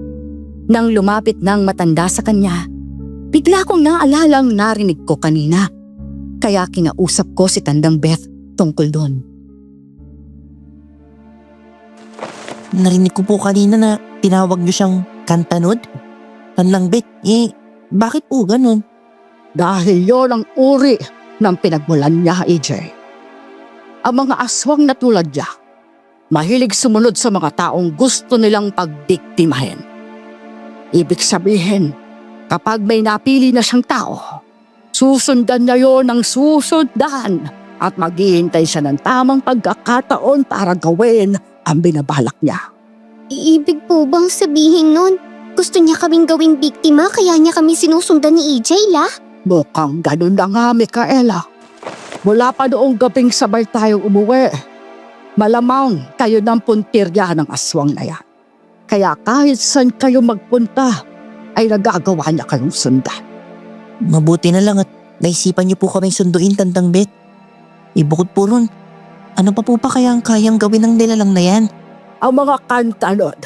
Nang lumapit ng matanda sa kanya, bigla kong naalalang narinig ko kanina. Kaya kinausap ko si Tandang Beth tungkol doon. Narinig ko po kanina na tinawag niyo siyang kantanod. Tandang Beth, bakit po ganun? Dahil yon ang uri ng pinagmulan niya, AJ. Ang mga aswang na tulad niya, mahilig sumunod sa mga taong gusto nilang pagbiktimahin. Ibig sabihin, kapag may napili na siyang tao, susundan niya yon ng susundan at maghihintay siya ng tamang pagkakataon para gawin ang binabalak niya. Ibig po bang sabihin nun, gusto niya kaming gawing biktima kaya niya kami sinusundan ni EJ, la? Mukhang ganun na nga, Micaela. Mula pa noong gabing sabay tayong umuwi, malamang kayo ng puntirya ng aswang na yan. Kaya kahit saan kayo magpunta, ay nagagawa niya kayong sundan. Mabuti na lang at naisipan niyo po kaming sunduin, Tandang Beth. Ibukod po ron, ano pa po kaya ang kayang gawin ng nilalang na yan? Ang mga kantanod,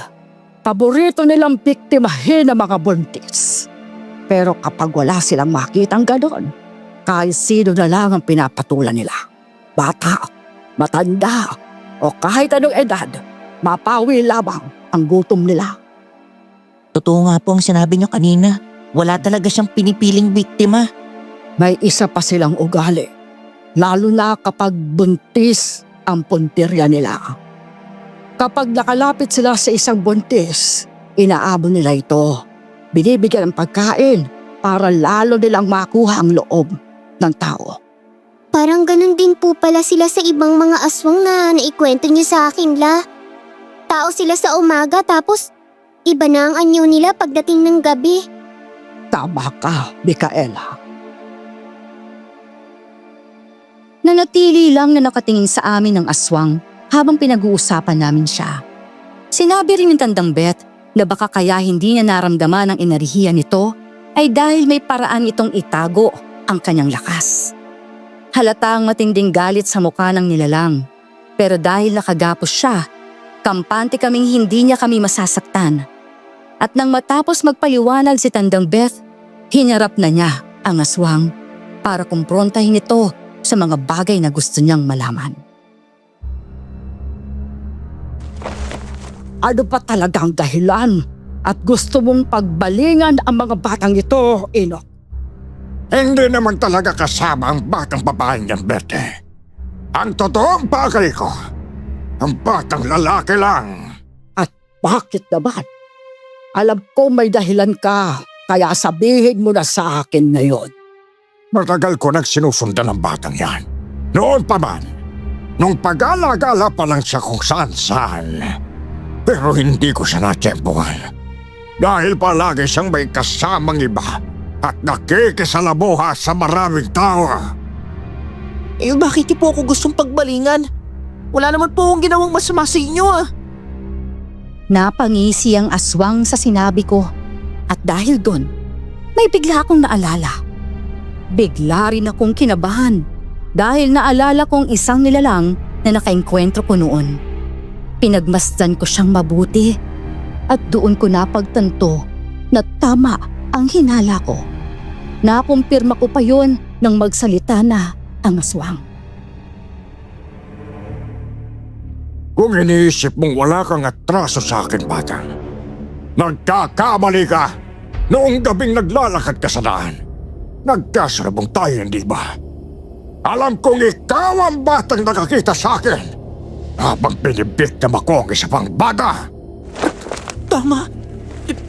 paborito nilang biktimahin ang mga buntis. Pero kapag wala silang makitang ganon, kahit sino na lang ang pinapatulan nila. Bata, matanda, o kahit anong edad, mapawi lamang ang gutom nila. Totoo nga po ang sinabi niyo kanina. Wala talaga siyang pinipiling biktima. May isa pa silang ugali, lalo na kapag buntis ang puntirya nila. Kapag nakalapit sila sa isang buntis, inaabon nila ito. Binibigyan ng pagkain para lalo nilang makuha ang loob ng tao. Parang ganun din po pala sila sa ibang mga aswang na naikwento niyo sa akin, la. Tao sila sa umaga tapos iba na ang anyo nila pagdating ng gabi. Tama ka, Micaela. Nanatili lang na nakatingin sa amin ng aswang habang pinag-uusapan namin siya. Sinabi rin ni Tandang Beth na baka kaya hindi niya naramdaman ang enerhiya nito ay dahil may paraan itong itago ang kanyang lakas. Halatang matinding galit sa mukha ng nilalang. Pero dahil nakagapos siya, kampante kaming hindi niya kami masasaktan. At nang matapos magpaliwanag si Tandang Beth, hinarap na niya ang aswang para kumprontahin ito sa mga bagay na gusto niyang malaman. Ano pa talagang dahilan at gusto mong pagbalingan ang mga batang ito, Enoch? Hindi naman talaga kasama ang batang babae niyan, Bete. Ang totoong pakay ko, ang batang lalaki lang. At bakit naman? Alam ko may dahilan ka, kaya sabihin mo na sa akin ngayon. Matagal ko nang sinusundan ang batang yan. Noon pa man, nung pag-alagala pa lang siya kung saan-saan. Pero hindi ko siya natsyempohan. Dahil palagi siyang may kasamang iba at nakikisalamuha sa maraming tao. Bakit niyo po ako gustong pagbalingan? Wala naman po akong ginawang masama sa inyo Napangisi ang aswang sa sinabi ko at dahil doon, may bigla akong naalala. Bigla rin akong kinabahan dahil naalala kong isang nilalang na nakaengkwentro ko noon. Pinagmasdan ko siyang mabuti at doon ko napagtanto na tama ang hinala ko. Nakumpirma ko pa yun nang magsalita na ang aswang. Kung iniisip mong wala kang atraso sa akin, bata, nagkakamali ka. Noong gabing naglalakad ka sa daan, nagkasalubong tayo, hindi ba? Alam kong ikaw ang batang nakakita sa akin habang binibiktima ko ang isa pang bata. Tama.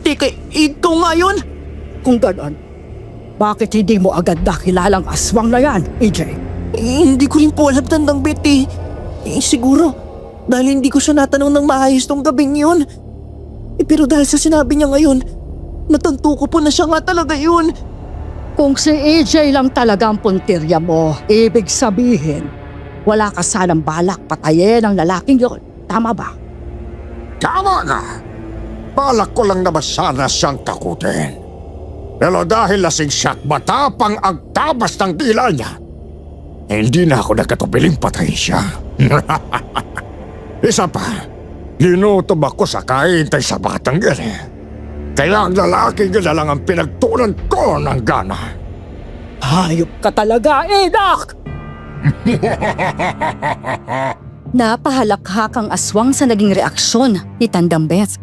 Teka, ikaw nga yun? Kung ganon, bakit hindi mo agad nakilalang aswang na yan, EJ? Hindi ko rin po alam, Tandang Beth siguro, dahil hindi ko siya natanong ng maayos tong gabing yun. Pero dahil sa sinabi niya ngayon, Natanto ko po na siya nga talaga yun. Kung si AJ lang talaga ang puntirya mo, ibig sabihin, wala ka sanang balak patayin ang lalaking yun. Tama ba? Tama nga. Balak ko lang naman sana siyang takutin. Pero dahil lasing siya at matapang ang tabas ng dila niya, hindi na ako nagkatubiling patayin siya. Isa pa, linutob ako sa kahintay sa batang yan eh. Kaya ang lalaking yun na lang ang pinagtunan ko ng gana. Hayop ka talaga, Enoch! Napahalakhak ang aswang sa naging reaksyon ni Tandang Beth.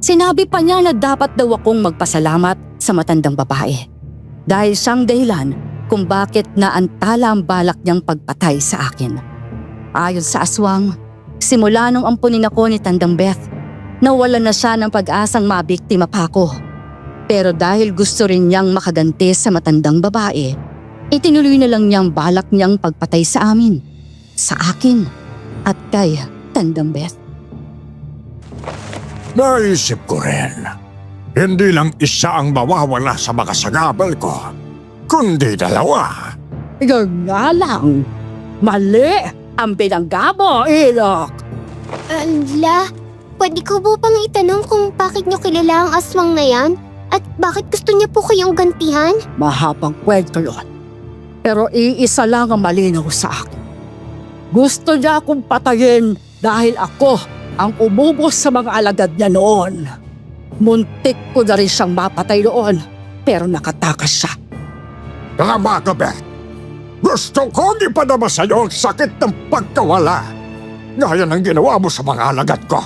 Sinabi pa niya na dapat daw akong magpasalamat sa matandang babae. Dahil siyang dahilan kung bakit naantala ang balak niyang pagpatay sa akin. Ayon sa aswang, simula nung ampunin ako ni Tandang Beth, nawalan na siya ng pag-asang mabiktima pa ako. Pero dahil gusto rin niyang makaganti sa matandang babae, itinuloy na lang niyang balak niyang pagpatay sa amin, sa akin at kay Tandang Beth. Naisip ko rin, hindi lang isa ang mawawala sa mga sagabal ko, kundi dalawa. Yun nga lang, mali ang binangga mo, Enoch! La, pwede ko po pang itanong kung bakit niyo kilala ang aswang na yan? At bakit gusto niya po kayong gantihan? Mahabang kwento yun. Pero iisa lang ang malinaw sa akin. Gusto niya akong patayin dahil ako ang umubos sa mga alagad niya noon. Muntik ko na rin siyang mapatay noon, pero nakatakas siya. Tama ka, Beth. Gusto kong ipadama sa iyo ang sakit ng pagkawala. Gaya ng ginawa mo sa mga alagad ko.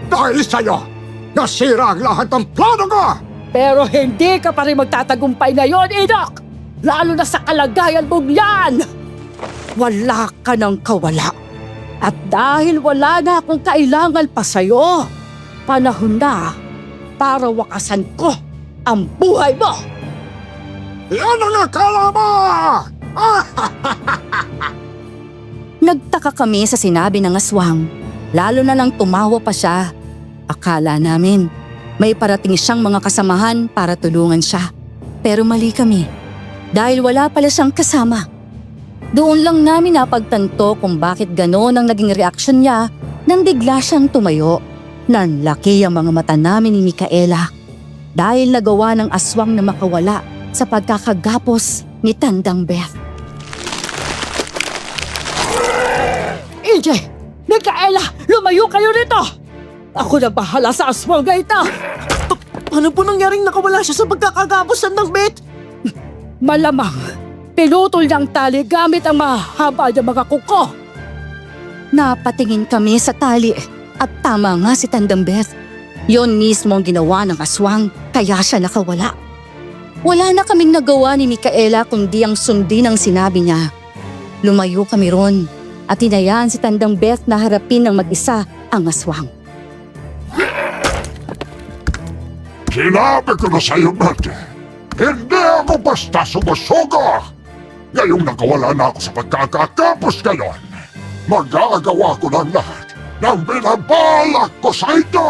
Dahil sa iyo, nasira ang lahat ng plano ko! Pero hindi ka pa rin magtatagumpay ngayon, Enoch! Lalo na sa kalagayan mong yan! Wala ka ng kawala. At dahil wala na akong kailangan pa sa'yo, panahon na para wakasan ko ang buhay mo! Yan ang akala mo! Nagtaka kami sa sinabi ng aswang, lalo na nang tumawa pa siya. Akala namin may parating siyang mga kasamahan para tulungan siya. Pero mali kami, dahil wala pala siyang kasama. Doon lang namin napagtanto kung bakit gano'n ang naging reaksyon niya nang bigla siyang tumayo. Nanlaki ang mga mata namin ni Micaela dahil nagawa ng aswang na makawala sa pagkakagapos ni Tandang Beth. AJ! Micaela! Lumayo kayo rito! Ako na bahala sa aswang na ito! Ano po nangyaring nakawala siya sa pagkakagapos ng Beth? Malamang, pinutol niyang tali gamit ang mahaba niya mga kuko. Napatingin kami sa tali at tama nga si Tandang Beth. Yon mismo ang ginawa ng aswang kaya siya nakawala. Wala na kaming nagawa ni Micaela kundi ang sundin ang sinabi niya. Lumayo kami ron at hinayaan si Tandang Beth na harapin ng mag-isa ang aswang. Sinabi ko na sa'yo, Beth, hindi ako basta sumusugo. Ngayong nakawala na ako sa pagkakatapos ngayon, magagawa ko ng lahat ng binabalak ko sa ito.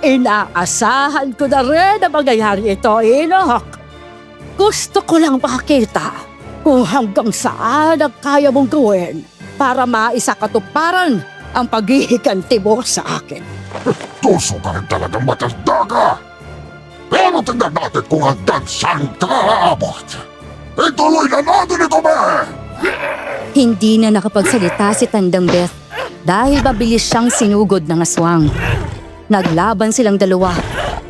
Inaasahan ko na rin na mangyayari ito, Enoch. Gusto ko lang makita kung hanggang saan ang kaya mong gawin para maisakatuparan ang paghihiganti mo sa akin. Tuso ka rin talagang matanda ka. Pero tingnan natin kung hanggang saan ka aabot. Ituloy na natin ito, Beth! Hindi na nakapagsalita si Tandang Beth dahil mabilis siyang sinugod ng aswang. Naglaban silang dalawa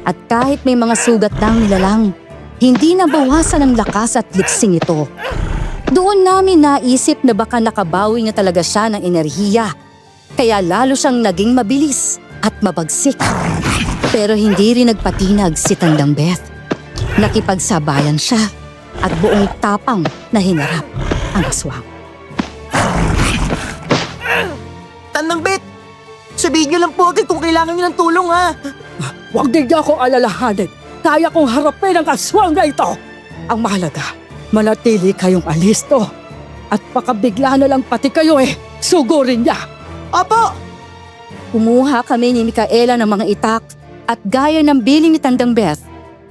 at kahit may mga sugat ng nilalang, hindi nabawasan ang lakas at liksing ito. Doon namin naisip na baka nakabawi na talaga siya ng enerhiya, kaya lalo siyang naging mabilis at mabagsik. Pero hindi rin nagpatinag si Tandang Beth. Nakipagsabayan siya at buong tapang na hinarap ang aswang. Tandang Beth, sabihin niyo lang po agad kung kailangan niyo ng tulong ha. Huwag din niyo akong alalahanin. Kaya kong harapin ang aswang na ito. Ang mahalaga, manatili kayong alisto. At baka bigla na lang pati kayo sugurin niya. Opo! Kumuha kami ni Micaela ng mga itak At gaya ng biling ni Tandang Beth,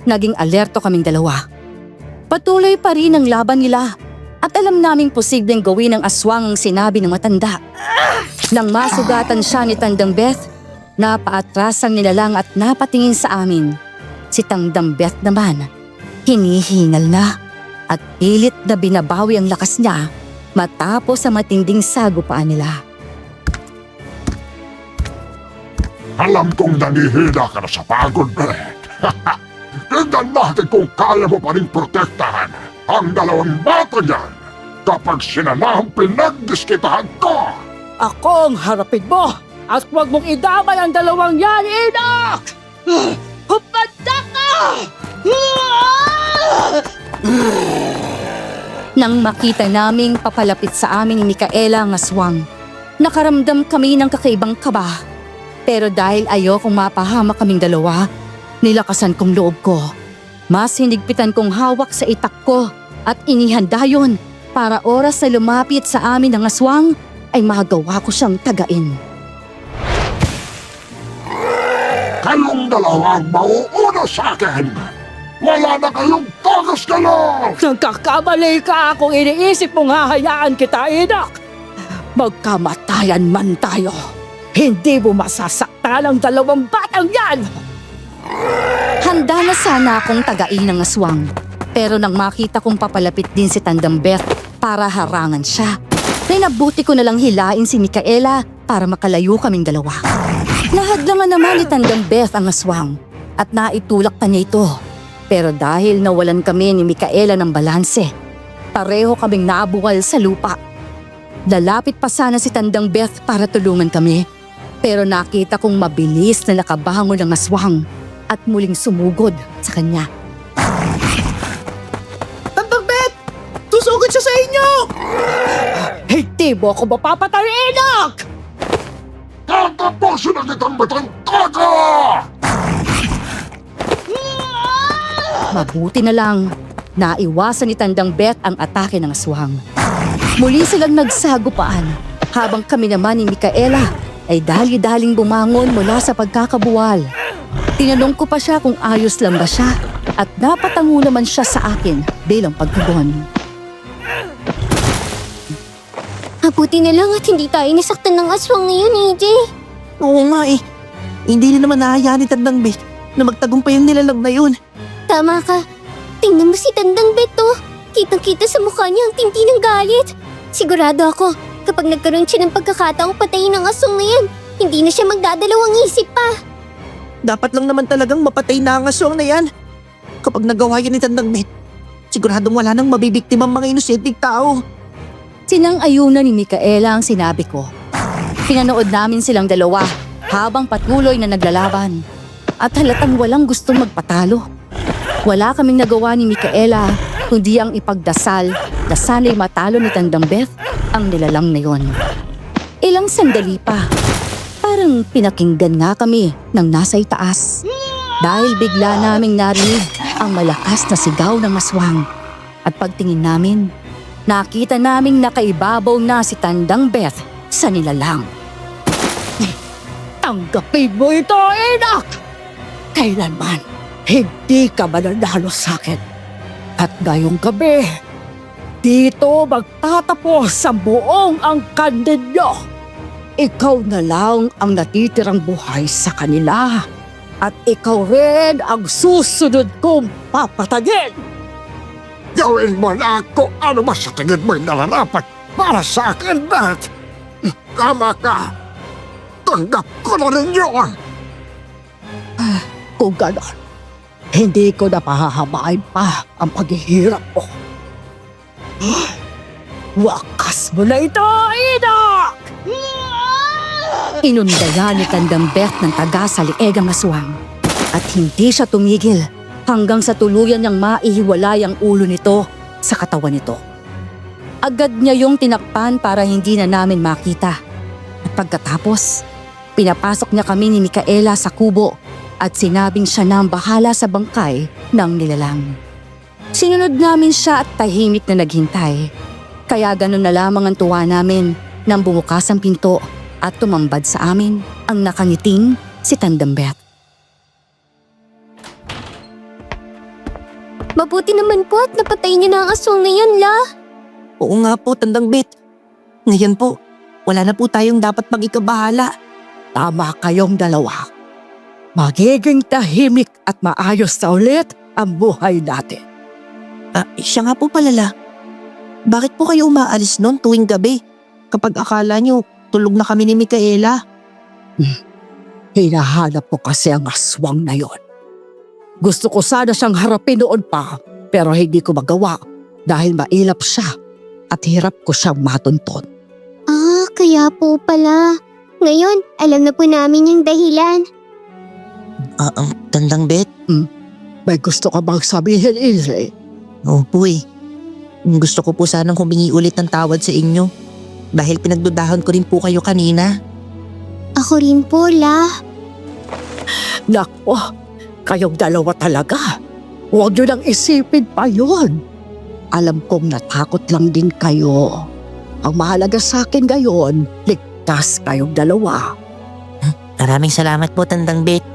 naging alerto kaming dalawa. Patuloy pa rin ang laban nila at alam naming posibleng gawin ng aswang ang sinabi ng matanda. Nang masugatan siya ni Tandang Beth, napaatras ang nilalang at napatingin sa amin. Si Tandang Beth naman, hinihingal na at pilit na binabawi ang lakas niya matapos sa matinding sagupaan nila. Alam kong nanihina ka na sa pagod, Beth. Tignan natin kung kaya mo pa rin protektahan ang dalawang bata niyan kapag sila na ang pinagdiskitahan ko. Ako ang harapin mo at huwag mong idamay ang dalawang yan, Enoch! Humanda ka! Nang makita naming papalapit sa amin ni Micaela ang aswang, nakaramdam kami ng kakaibang kaba. Pero dahil ayokong mapahamak kaming dalawa, nilakasan kong loob ko. Mas hinigpitan kong hawak sa itak ko at inihanda yon para oras na lumapit sa amin ang aswang ay magawa ko siyang tagain. Kayong dalawa ang mauuna sa akin. Wala na kayong tagas galaw! Nagkakamali ka kung iniisip mong hahayaan kita, Enoch! Magkamatayan man tayo, hindi mo masasaktan ang dalawang batang yan! Handa na sana akong tagain ng aswang. Pero nang makita kong papalapit din si Tandang Beth para harangan siya, nabuti ko na lang hilain si Micaela para makalayo kaming dalawa. Nahadlangan naman ni Tandang Beth ang aswang at naitulak pa niya ito. Pero dahil nawalan kami ni Micaela ng balanse, pareho kaming naabuwal sa lupa. Lalapit pa sana si Tandang Beth para tulungan kami. Pero nakita kong mabilis na nakabangon ang aswang at muling sumugod sa kanya. Tandang Beth! Tusugod siya sa inyo! Hindi mo ako mapapatay, Enoch! Tatapusin na kitang matangkaga! Mabuti na lang, naiwasan ni Tandang Beth ang atake ng aswang. Muli silang nagsagupaan habang kami naman ni Micaela ay dali-daling bumangon mula sa pagkakabuwal. Tinanong ko pa siya kung ayos lang ba siya at napatango naman siya sa akin bilang pagtugon. Mabuti na lang at hindi tayo nasaktan ng aswang ngayon, AJ. Oo nga eh. Hindi rin naman nahayaan ni Tandang Beth na magtagumpay ang nilalang na yun. Tama ka. Tingnan mo si Tandang Beto. Kitang-kita sa mukha niya ang tindi ng galit. Sigurado ako, kapag nagkaroon siya ng pagkakataong patayin ng aswang na yan, hindi na siya magdadalawang isip pa. Dapat lang naman talagang mapatay na ang aswang na yan. Kapag nagawa yan ni Tandang Beth, siguradong wala nang mabibiktima ang mga inosenteng tao. Sinang-ayunan ni Micaela ang sinabi ko. Pinanood namin silang dalawa habang patuloy na naglalaban at halatang walang gustong magpatalo. Wala kaming nagawa ni Micaela kundi ang ipagdasal na sana'y matalo ni Tandang Beth ang nilalang na yon. Ilang sandali pa, parang pinakinggan nga kami ng nasa itaas. Dahil bigla naming narinig ang malakas na sigaw ng aswang. At pagtingin namin, nakita naming nakaibabaw na si Tandang Beth sa nilalang. Tanggapin mo ito, Enoch! Kailanman, hindi ka mananalo sa akin. At ngayong gabi, dito magtatapos ang buong angkan ninyo. Ikaw na lang ang natitirang buhay sa kanila. At ikaw rin ang susunod kong papatagin. Gawin mo na kung ano mas sa tingin mo'y nararapat para sa akin, Beth. Tama ka. Tanggap ko na rin yun. Kung ganon, hindi ko na pahahabain pa ang paghihirap mo. Wakas mo na ito, Enoch! Inundaya ni Tandang Beth ng taga sa lieg ang aswang. At hindi siya tumigil hanggang sa tuluyan niyang maihiwalay ang ulo nito sa katawan nito. Agad niya yung tinakpan para hindi na namin makita. At pagkatapos, pinapasok niya kami ni Micaela sa kubo at sinabing siya na ang bahala sa bangkay ng nilalang. Sinunod namin siya at tahimik na naghintay. Kaya ganun na lamang ang tuwa namin nang bumukas ang pinto at tumambad sa amin ang nakangiting si Tandang Beth. Mabuti naman po at napatay niyo na ang aswang na yan, La. Oo nga po, Tandang Bet. Ngayon po, wala na po tayong dapat mag-ikabahala. Tama kayong dalawa. Magiging tahimik at maayos na ulit ang buhay natin. Siya nga po pala, La. Bakit po kayo umaalis noon tuwing gabi? Kapag akala nyo, tulog na kami ni Micaela. Hinahanap ko kasi ang aswang na yon. Gusto ko sana siyang harapin noon pa, pero hindi ko magawa dahil mailap siya at hirap ko siyang matunton. Ah, kaya po pala. Ngayon, alam na po namin yung dahilan. Tandang Bet? May gusto ka bang sabihin, Izzy? Oo po eh. Gusto ko po sanang humingi ulit ng tawad sa inyo. Dahil pinagdudahan ko rin po kayo kanina. Ako rin po, La. Nako, kayong dalawa talaga. Huwag niyo nang isipin pa yun. Alam kong natakot lang din kayo. Ang mahalaga sa akin ngayon, ligtas kayong dalawa. Maraming salamat po, Tandang Bet.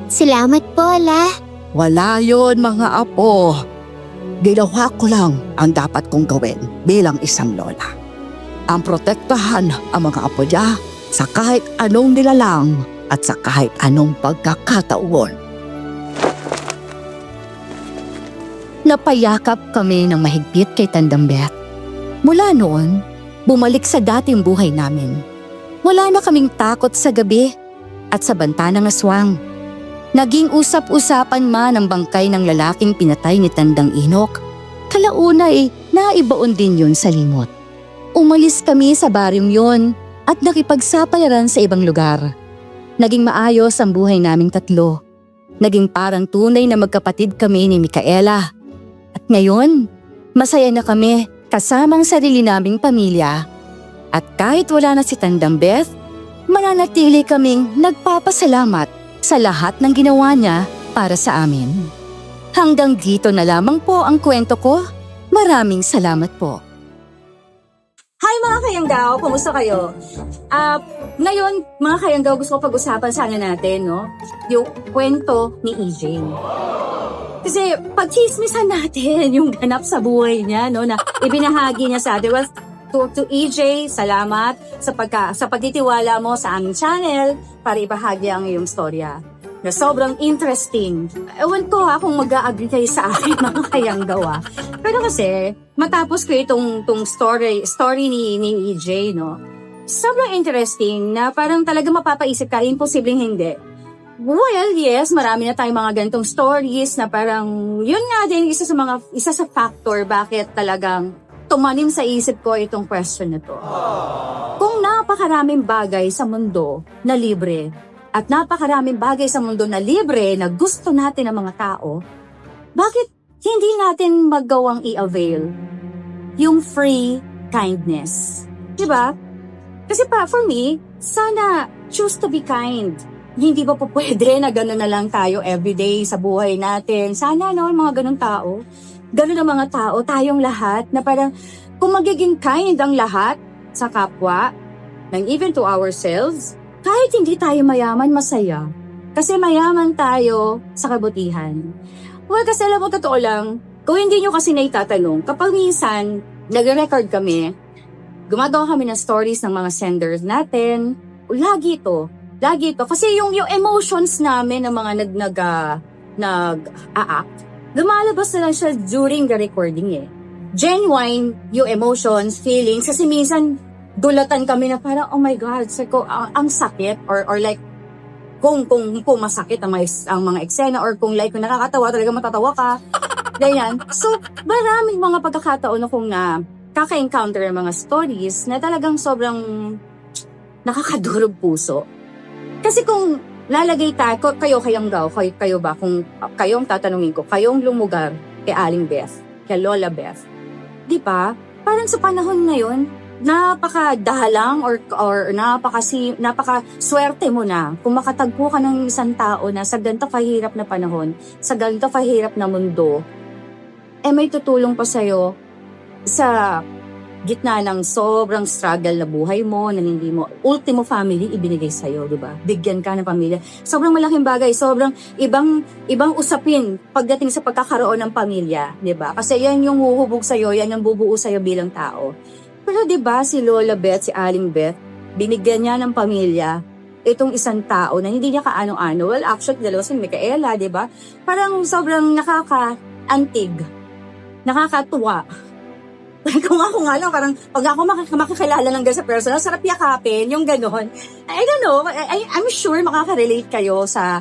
Salamat po, La. Wala yun, mga apo. Ginawa ko lang ang dapat kong gawin bilang isang lola. Ang protektahan ang mga apo niya sa kahit anong nilalang at sa kahit anong pagkakataon. Napayakap kami ng mahigpit kay Tandang Bet. Mula noon, bumalik sa dating buhay namin. Wala na kaming takot sa gabi at sa banta ng aswang. Naging usap-usapan man ang bangkay ng lalaking pinatay ni Tandang Inok. Kalauna naibaon din yun sa limot. Umalis kami sa baryong yun at nakipagsapalaran sa ibang lugar. Naging maayos ang buhay naming tatlo. Naging parang tunay na magkapatid kami ni Micaela. At ngayon, masaya na kami kasama ang sarili naming pamilya. At kahit wala na si Tandang Beth, mananatili kaming nagpapasalamat sa lahat ng ginawa niya para sa amin. Hanggang dito na lamang po ang kwento ko. Maraming salamat po. Hi mga kayanggaw! Kumusta kayo? Ngayon, mga kayanggaw, gusto ko pag-usapan sana natin, no? Yung kwento ni EJ. Kasi pag-chismisan natin yung ganap sa buhay niya, no? Na ibinahagi niya sa atin. Well, to EJ, salamat sa pagtitiwala mo sa aming channel para ibahagi ang iyong storya. Na sobrang interesting. Ewan ko kung mag-a-agree kayo sa akin mga kayanggaw. Pero kasi, matapos ko itong story ni EJ, no? Sobrang interesting na parang talaga mapapaisip ka, imposibleng hindi. Well, yes, marami na tayong mga ganitong stories na parang yun nga din isa sa factor bakit talagang tumanim sa isip ko itong question na to. Kung napakaraming bagay sa mundo na libre at napakaraming bagay sa mundo na libre na gusto natin ng mga tao, bakit hindi natin magawang i-avail yung free kindness? Diba? Kasi for me, sana choose to be kind. Hindi ba po pwede na gano'n na lang tayo everyday sa buhay natin? Sana mga ganun tao. Ganun ang mga tao, tayong lahat, na parang kung magiging kind ang lahat sa kapwa, and even to ourselves, kahit hindi tayo mayaman, masaya. Kasi mayaman tayo sa kabutihan. Well, kasi alam mo, totoo lang, kung hindi nyo kasi naitatanong, kapag minsan, nag-record kami, gumagawa kami ng stories ng mga senders natin, lagi ito. Kasi yung emotions namin ng mga nag-a-act, lumalabas na lang siya during the recording Genuine yung emotions, feelings, kasi minsan dulatan kami na parang, oh my God, ang sakit, or like, kung masakit ang mga eksena, or kung nakakatawa, talaga matatawa ka, ganyan. So, maraming mga pagkakataon na kung kaka-encounter ng mga stories na talagang sobrang nakakadurog puso. Kasi kung lalagay tayo, kayo ba, kung kayong tatanungin ko, kayong lumugar kay Aling Beth, kay Lola Beth, di ba? Parang sa panahon na yun, napakadahalang or napakaswerte mo na kung makatagpo ka ng isang tao na sa ganito kahirap na panahon, sa ganito kahirap na mundo, may tutulong pa sa'yo sa gitna ng sobrang struggle na buhay mo, na hindi mo, ultimo family ibinigay sa'yo, di ba? Bigyan ka ng pamilya. Sobrang malaking bagay, sobrang ibang usapin pagdating sa pagkakaroon ng pamilya, di ba? Kasi yan yung huhubog sa'yo, yan yung bubuo sa'yo bilang tao. Pero di ba si Lola Beth, si Aling Beth, binigyan niya ng pamilya itong isang tao na hindi niya kaano-ano. Well, actually, dalawa si Micaela, di ba? Parang sobrang nakaka-antig, nakakatuwa. Kung ako nga lang, parang pag ako makakilala ng ganun sa personal, sarap yakapin, yung gano'n. I don't know, I'm sure makaka-relate kayo sa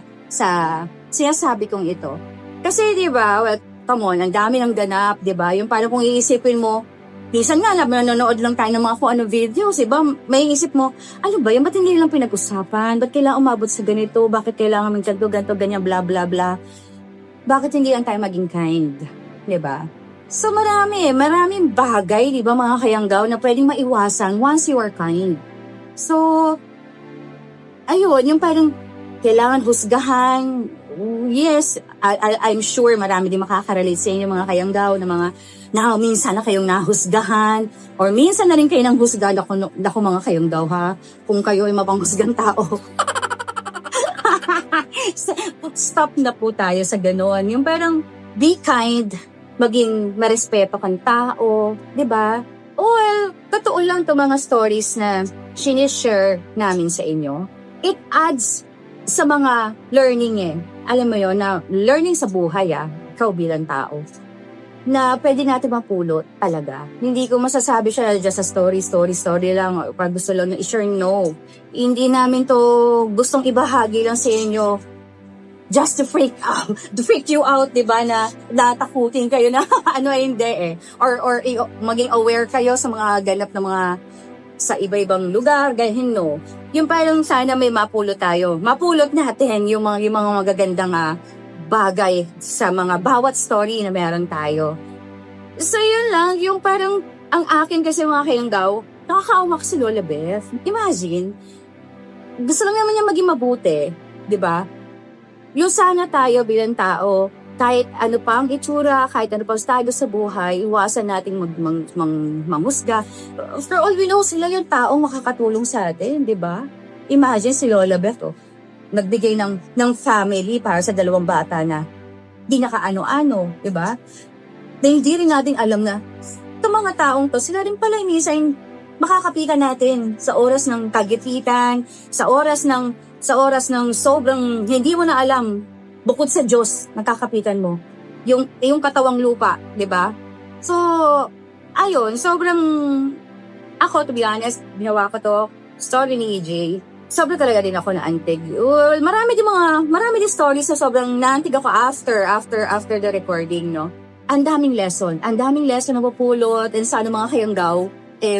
sinasabi kong ito. Kasi di ba, well, come on, ang dami ng ganap, di ba? Yung parang kung iisipin mo, minsan nga, nanonood lang tayo ng mga kung ano videos, iba, may isip mo, ano ba, yung ba't hindi lang pinag-usapan? Ba't kailangan umabot sa ganito? Bakit kailangan may ganito, ganyan, bla, bla, bla? Bakit hindi lang tayo maging kind? Di ba? So maraming bagay, di ba mga kayanggaw, na pwedeng maiwasan once you are kind. So, ayun, yung parang kailangan husgahan. Yes, I'm sure marami din makakarelate sa inyo mga kayanggaw na minsan na kayong nahusgahan or minsan na rin kayo nang husgahan ako mga kayanggaw ha, kung kayo ay mapanghusgang tao. Stop na po tayo sa gano'n. Yung parang be kind, maging marespeto kang tao, di ba? Well, totoo lang to mga stories na sinishare namin sa inyo. It adds sa mga learning Alam mo yon na learning sa buhay ikaw bilang tao. Na pwede natin mapulot talaga. Hindi ko masasabi siya just a story lang. Or pag gusto lang na i-share, no. Hindi namin to gustong ibahagi lang sa inyo just to freak you out, di ba, na natakutin kayo na ano ay hindi Or maging aware kayo sa mga ganap na mga sa iba-ibang lugar, ganyan, no. Yung parang sana may mapulot tayo. Mapulot natin yung mga magagandang bagay sa mga bawat story na meron tayo. So yun lang, yung parang ang akin kasi mga kayanggaw, nakakaumak si Lola Beth. Imagine, gusto lang naman niya maging mabuti, di ba? Yung sana tayo bilang tao, kahit ano pa ang itsura, kahit ano pa ang estado sa buhay, iwasan nating manghusga. For all we know, sila yung taong makakatulong sa atin, di ba? Imagine si Lola Beth, nagbigay ng family para sa 2 bata na di nakaano-ano, di ba? Dahil di rin natin alam na itong mga taong to, sila rin pala minsan makakapikan natin sa oras ng kagipitan, sa oras ng sobrang hindi mo na alam, bukod sa Diyos, nakakapitan mo. Yung katawang lupa, di ba? So, ayun, sobrang, ako to be honest, ginawa ko to, story ni EJ, sobrang talaga din ako naantig. Well, marami din stories na sobrang naantig ako after the recording, no? Ang daming lesson na mapupulot, and sana mga kayanggaw,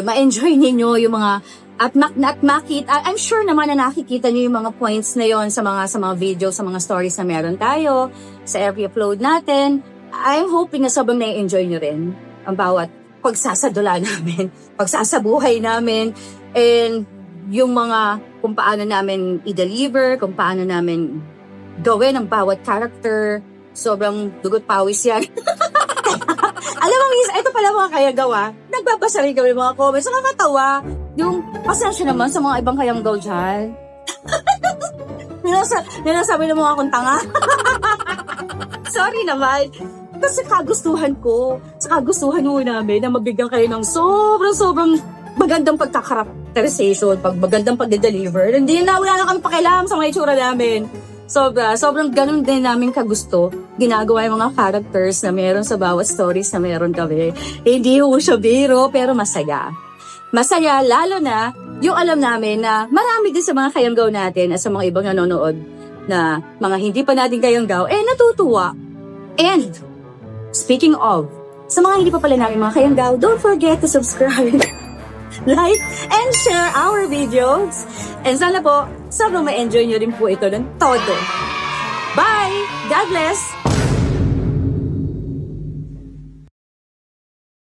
ma-enjoy ninyo yung mga at makita. I'm sure naman na nakikita niyo yung mga points na yon sa mga video, sa mga stories na meron tayo, sa every upload natin. I'm hoping na sobrang na-enjoy niyo rin ang bawat pagsasadula namin, pagsasabuhay namin, and yung mga kung paano namin i-deliver, kung paano namin gawin ang bawat character. Sobrang dugot pawis yan. Alam mo, ito pala mga kayanggaw, nagbabasa rin kami mga comments, nakakatawa. Yung pasensya naman sa mga ibang kayanggaw dyan. Ninasabi na mga akong tanga. Sorry naman. Kasi kagustuhan ko, sa kagustuhan mo namin na magbigyan kayo ng sobrang magandang pagkakarakterization, magandang pagde-deliver. Hindi na, wala na kami pakialam sa mga itsura namin. Sobrang ganun din namin kagusto. Ginagawa yung mga characters na meron sa bawat stories na meron kami. Hindi ho siya biro, pero masaya. Masaya, lalo na yung alam namin na marami din sa mga kayanggaw natin at sa mga ibang nanonood na mga hindi pa natin kayanggaw, natutuwa. And, speaking of, sa mga hindi pa pala namin mga kayanggaw, don't forget to subscribe, like, and share our videos. And sana po, sobrang ma-enjoy nyo rin po ito ng todo. Bye! God bless!